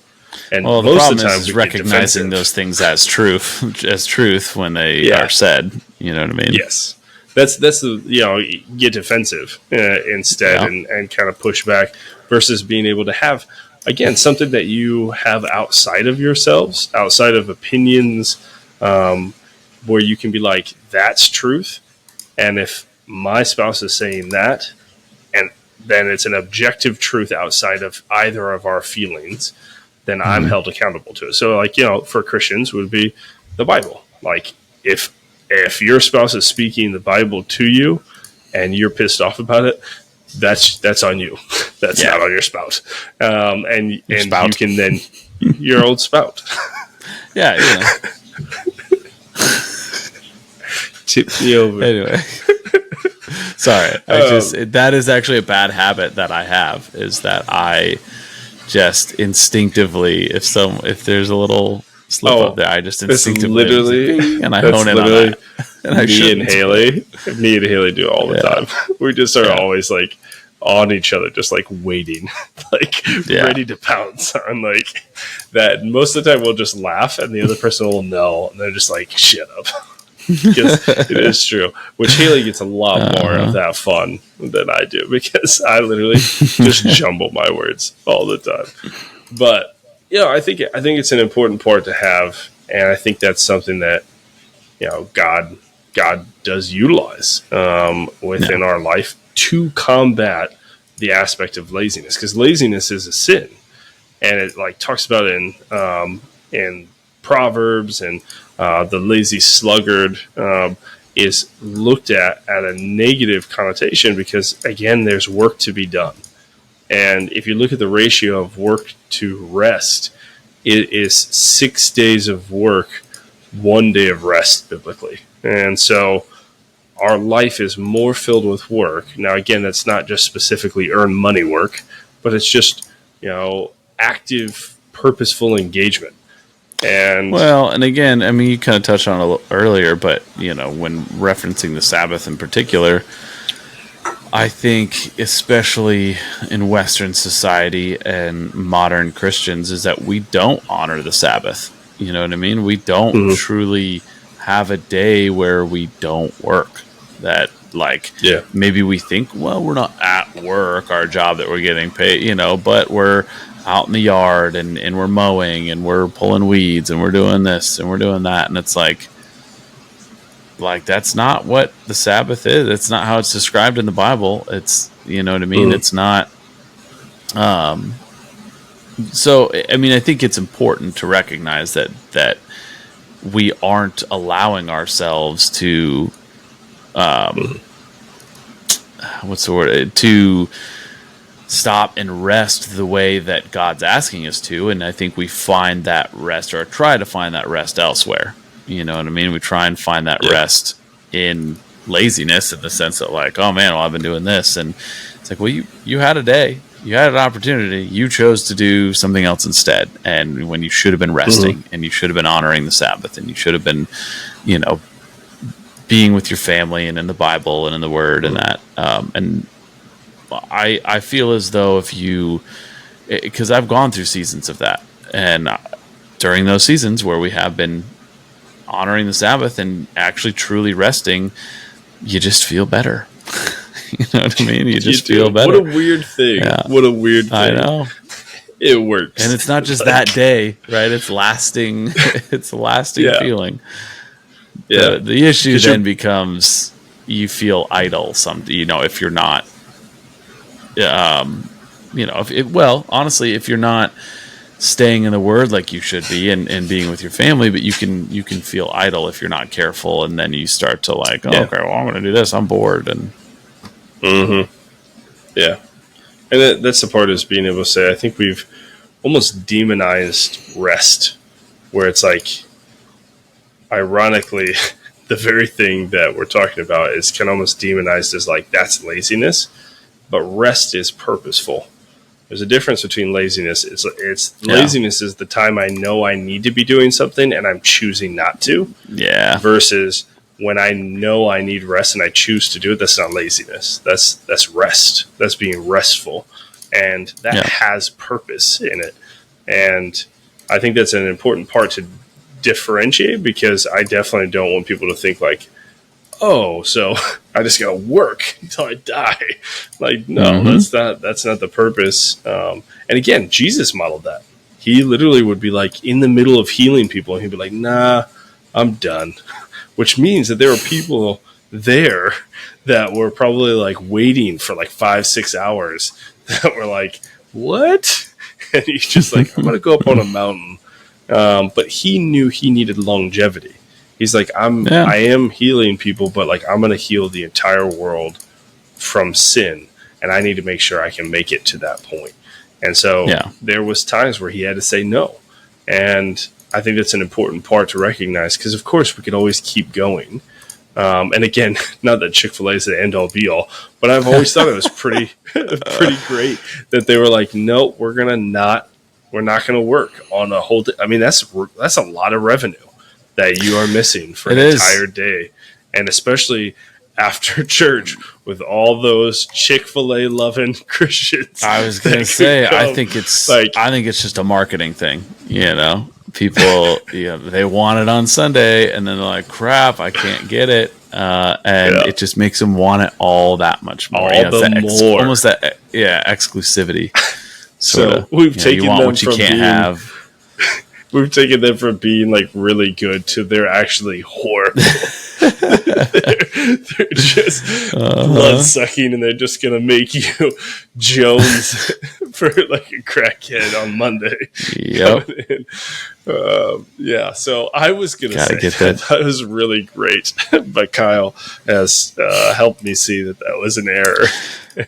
Speaker 1: And
Speaker 2: well, the
Speaker 1: most
Speaker 2: problem
Speaker 1: of the time
Speaker 2: is recognizing those things as truth when they are said. You know what I mean?
Speaker 1: Yes. That's the get defensive instead, and kind of push back, versus being able to have, again, something that you have outside of yourselves, outside of opinions, where you can be like, that's truth. And if my spouse is saying that, and then it's an objective truth outside of either of our feelings, then I'm held accountable to it. So, like, for Christians would be the Bible. Like, if your spouse is speaking the Bible to you and you're pissed off about it, that's on you. That's not on your spouse. And you can then your old spout.
Speaker 2: Yeah.
Speaker 1: Tip me over.
Speaker 2: Anyway. Sorry. That is actually a bad habit that I have, is that I just instinctively, if there's a little slip up there, I just instinctively and I hone in on that. And
Speaker 1: me and Haley do it all the time. We just are always like on each other, just like waiting, like ready to pounce on like that. And most of the time we'll just laugh and the other person will know, and they're just like, shut up. Because it is true. Which Haley gets a lot more of that fun than I do, because I literally just jumble my words all the time. But I think it's an important part to have, and I think that's something that God does utilize within our life to combat the aspect of laziness, because laziness is a sin, and it like talks about it in Proverbs, and the lazy sluggard is looked at a negative connotation, because again, there's work to be done. And if you look at the ratio of work to rest, it is 6 days of work, 1 day of rest biblically. And so our life is more filled with work. Now, again, that's not just specifically earn money work, but it's just, active, purposeful engagement. And
Speaker 2: again, I mean, you kind of touched on it a little earlier, but when referencing the Sabbath in particular, I think especially in Western society and modern Christians is that we don't honor the Sabbath. You know what I mean? We don't truly have a day where we don't work. That maybe we think, well, we're not at work, our job that we're getting paid, but we're out in the yard and we're mowing and we're pulling weeds and we're doing this and we're doing that. And it's like that's not what the Sabbath is. It's not how it's described in the Bible. It's, you know what I mean? It's not. So, I mean, I think it's important to recognize that we aren't allowing ourselves to, what's the word? To stop and rest the way that God's asking us to. And I think we find that rest, or try to find that rest elsewhere. You know what I mean? We try and find that rest in laziness, in the sense that like, oh man, well, I've been doing this. And it's like, well, you had a day, you had an opportunity, you chose to do something else instead. And when you should have been resting, and you should have been honoring the Sabbath, and you should have been, being with your family and in the Bible and in the Word and that. And I feel as though if you, because I've gone through seasons of that, and during those seasons where we have been honoring the Sabbath and actually truly resting, you just feel better. You know what I mean? You just feel better.
Speaker 1: What a weird thing.
Speaker 2: Yeah.
Speaker 1: What a weird thing.
Speaker 2: I know.
Speaker 1: It works.
Speaker 2: And it's not just that day, right? It's lasting. It's a lasting feeling.
Speaker 1: Yeah.
Speaker 2: The issue then becomes you feel idle. If you're not, honestly, if you're not staying in the Word like you should be and being with your family, but you can feel idle if you're not careful, and then you start to okay, well, I'm going to do this. I'm bored, and
Speaker 1: yeah, and that's the part, is being able to say, I think we've almost demonized rest, where it's like, ironically, the very thing that we're talking about is kind of almost demonized as like, that's laziness, but rest is purposeful. There's a difference between laziness. Laziness is the time I know I need to be doing something and I'm choosing not to.
Speaker 2: Yeah.
Speaker 1: Versus when I know I need rest and I choose to do it, that's not laziness. That's rest. That's being restful. And that has purpose in it. And I think that's an important part to differentiate, because I definitely don't want people to think like, oh, so I just got to work until I die. Like, no, that's not the purpose. And again, Jesus modeled that. He literally would be like in the middle of healing people, and he'd be like, nah, I'm done. Which means that there were people there that were probably like waiting for like 5-6 hours that were like, what? And he's just like, I'm going to go up on a mountain. But he knew he needed longevity. He's like, I am healing people, but like, I'm going to heal the entire world from sin, and I need to make sure I can make it to that point. And so there was times where he had to say no. And I think that's an important part to recognize, because of course we could always keep going. And again, not that Chick-fil-A is the end all be all, but I've always thought it was pretty great that they were like, no, we're not going to work on a whole day. I mean, that's a lot of revenue that you are missing for an entire day. And especially after church with all those Chick-fil-A loving Christians.
Speaker 2: I was going to say, I think it's just a marketing thing. People, they want it on Sunday, and then they're like, crap, I can't get it. It just makes them want it all that much more.
Speaker 1: More.
Speaker 2: Almost that, exclusivity.
Speaker 1: So we've taken
Speaker 2: you want
Speaker 1: them
Speaker 2: what you
Speaker 1: from
Speaker 2: can't have.
Speaker 1: We've taken them from being like really good to they're actually horrible. they're just blood sucking, and they're just gonna make you Jones for like a crackhead on Monday.
Speaker 2: Yep.
Speaker 1: So I was gonna say
Speaker 2: that
Speaker 1: was really great, but Kyle has helped me see that was an error.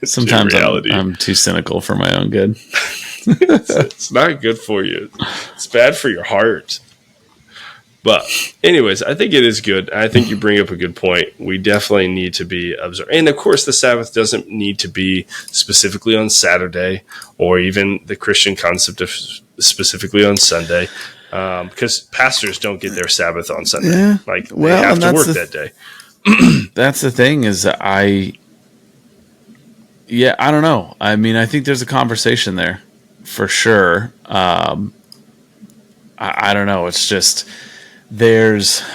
Speaker 2: Sometimes I'm too cynical for my own good.
Speaker 1: It's not good for you. It's bad for your heart. But anyways, I think it is good. I think you bring up a good point. We definitely need to be observant. And of course, the Sabbath doesn't need to be specifically on Saturday, or even the Christian concept of specifically on Sunday, because pastors don't get their Sabbath on Sunday.
Speaker 2: Yeah.
Speaker 1: They have to work that day.
Speaker 2: That's the thing, is that I don't know. I mean, I think there's a conversation there for sure. I don't know. It's just because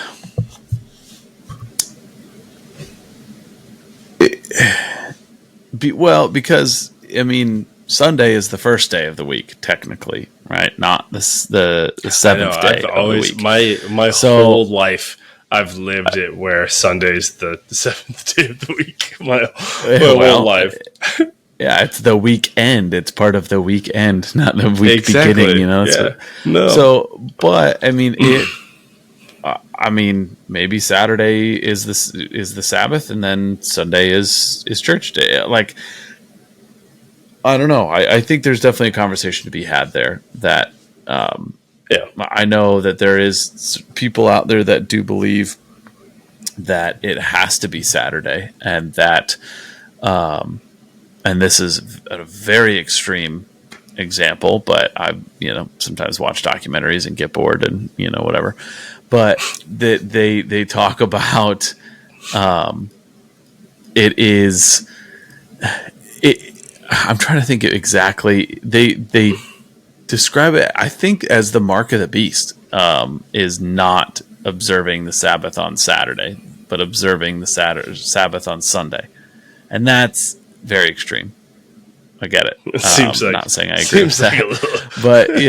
Speaker 2: I mean, Sunday is the first day of the week, technically, right? Not the seventh day of the week.
Speaker 1: My whole life, I've lived it where Sunday's the seventh day of the week. My whole life.
Speaker 2: Yeah, it's the weekend. It's part of the weekend, not the week beginning. But I mean, maybe Saturday is the Sabbath, and then Sunday is church day. Like, I don't know. I think there's definitely a conversation to be had there. That I know that there is people out there that do believe that it has to be Saturday, and that. And this is a very extreme example, but I, sometimes watch documentaries and get bored and, whatever. But they talk about I'm trying to think exactly. They describe it, I think, as the mark of the beast, is not observing the Sabbath on Saturday, but observing the Sabbath on Sunday, and that's very extreme. I get it.
Speaker 1: It seems like,
Speaker 2: not saying I agree with that,
Speaker 1: like a little,
Speaker 2: but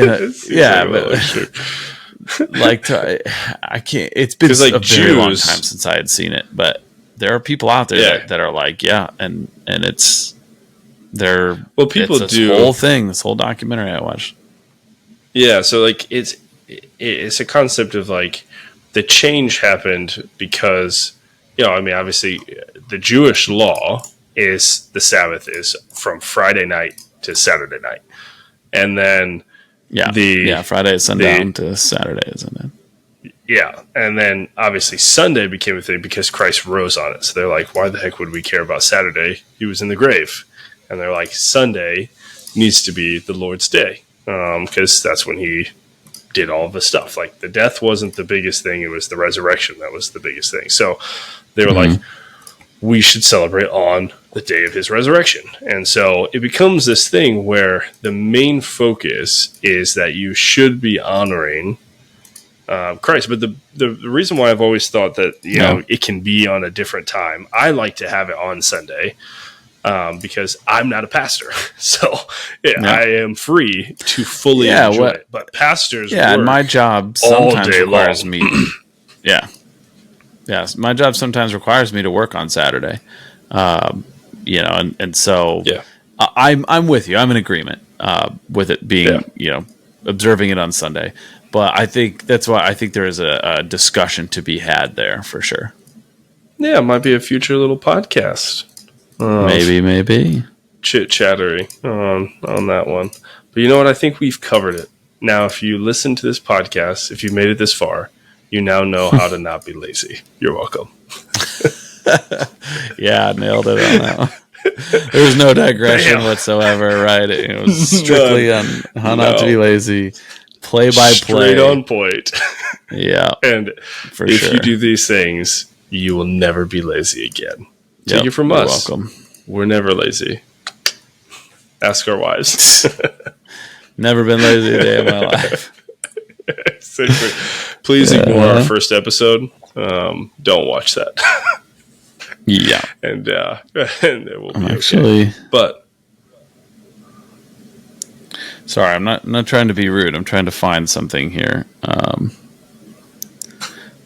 Speaker 2: yeah,
Speaker 1: but
Speaker 2: like I can't. It's been
Speaker 1: like
Speaker 2: a very long
Speaker 1: Jews,
Speaker 2: time since I had seen it, but there are people out there that are like, yeah, and it's
Speaker 1: people
Speaker 2: it's this
Speaker 1: do
Speaker 2: whole thing, this whole documentary I watched.
Speaker 1: Yeah, so like it's a concept of like the change happened because I mean obviously the Jewish law is the Sabbath is from Friday night to Saturday night, and then
Speaker 2: Friday is sundown to Saturday is sundown.
Speaker 1: And then obviously Sunday became a thing because Christ rose on it. So they're like, why the heck would we care about Saturday? He was in the grave, and they're like, Sunday needs to be the Lord's day. Because that's when he did all the stuff. Like the death wasn't the biggest thing; it was the resurrection that was the biggest thing. So they were like, "We should celebrate on the day of his resurrection." And so it becomes this thing where the main focus is that you should be honoring Christ. But the reason why I've always thought that it can be on a different time, I like to have it on Sunday. Because I'm not a pastor, so I am free to fully enjoy it. But pastors, work
Speaker 2: and my job sometimes requires me. My job sometimes requires me to work on Saturday. And so I'm with you. I'm in agreement with it being observing it on Sunday. But I think that's why I think there is a discussion to be had there for sure.
Speaker 1: Yeah, it might be a future little podcast.
Speaker 2: Maybe
Speaker 1: chit chattery on that one. But you know what? I think we've covered it. Now, if you listen to this podcast, if you've made it this far, you now know how to not be lazy. You're welcome.
Speaker 2: Nailed it on that one. There was no digression whatsoever, right? It was strictly on how not to be lazy, play by play,
Speaker 1: straight on point.
Speaker 2: Yeah,
Speaker 1: and if you do these things, you will never be lazy again. Take it from us.
Speaker 2: Welcome.
Speaker 1: We're never lazy. Ask our wives.
Speaker 2: Never been lazy a day of my life.
Speaker 1: Please ignore our first episode. Don't watch that. And it will be okay. But
Speaker 2: sorry, I'm not trying to be rude. I'm trying to find something here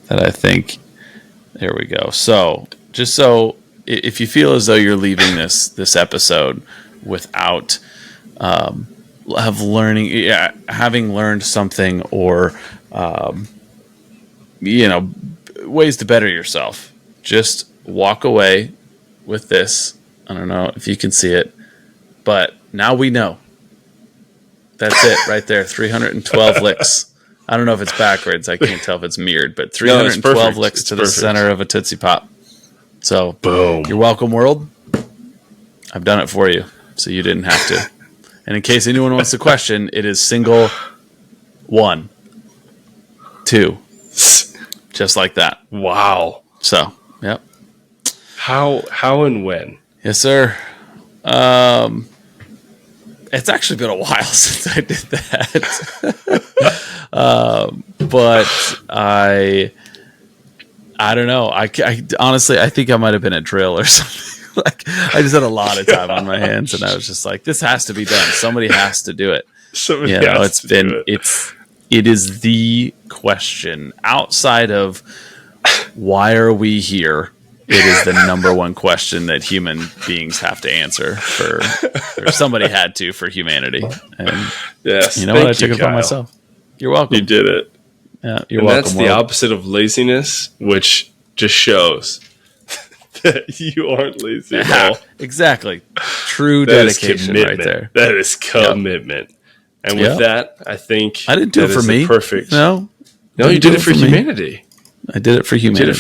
Speaker 2: that I think. There we go. So just so. If you feel as though you're leaving this episode without having learned something or ways to better yourself, just walk away with this. I don't know if you can see it, but now we know. That's it right there. 312 licks. I don't know if it's backwards. I can't tell if it's mirrored, but 312 licks to the center of a Tootsie Pop. So,
Speaker 1: boom.
Speaker 2: You're welcome, world. I've done it for you, so you didn't have to. And in case anyone wants to question, it is single 1, 2, just like that.
Speaker 1: Wow.
Speaker 2: So, yep.
Speaker 1: How and when?
Speaker 2: Yes, sir. It's actually been a while since I did that. But I don't know. I honestly, I think I might have been at drill or something. Like I just had a lot of time on my hands, and I was just like, "This has to be done. Somebody has to do it." It is the question outside of why are we here. It is the number one question that human beings have to answer or somebody had to for humanity. And
Speaker 1: yes,
Speaker 2: you know what? I took it upon myself. You're welcome.
Speaker 1: You did it.
Speaker 2: Yeah, you're welcome.
Speaker 1: That's the opposite of laziness, which just shows that you aren't lazy at all.
Speaker 2: Exactly. True dedication right there.
Speaker 1: That is commitment. Yep. And with that, I think
Speaker 2: I didn't do it for me.
Speaker 1: Perfect.
Speaker 2: No,
Speaker 1: you did it for humanity.
Speaker 2: I did it for humanity.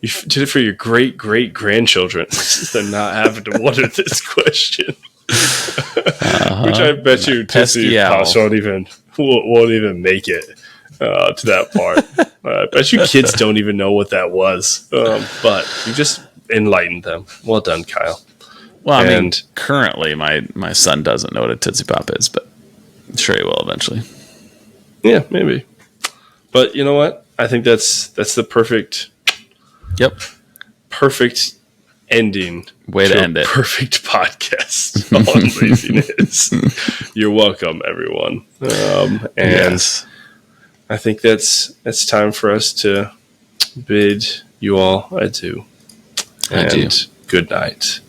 Speaker 1: You did it for your great grandchildren. They're not having to wonder this question. Which I bet you Tootsie Pops won't even make it to that part. I bet you kids don't even know what that was. But you just enlightened them. Well done, Kyle.
Speaker 2: Well, I mean,
Speaker 1: And
Speaker 2: currently my son doesn't know what a Tootsie Pop is, but I'm sure he will eventually.
Speaker 1: yeah, maybe. But you know what? I think that's the
Speaker 2: Yep.
Speaker 1: perfect ending
Speaker 2: Way to
Speaker 1: a
Speaker 2: end it.
Speaker 1: perfect podcast on laziness. You're welcome, everyone. And
Speaker 2: Yes.
Speaker 1: I think that's time for us to bid you all adieu.
Speaker 2: Adieu.
Speaker 1: And good night.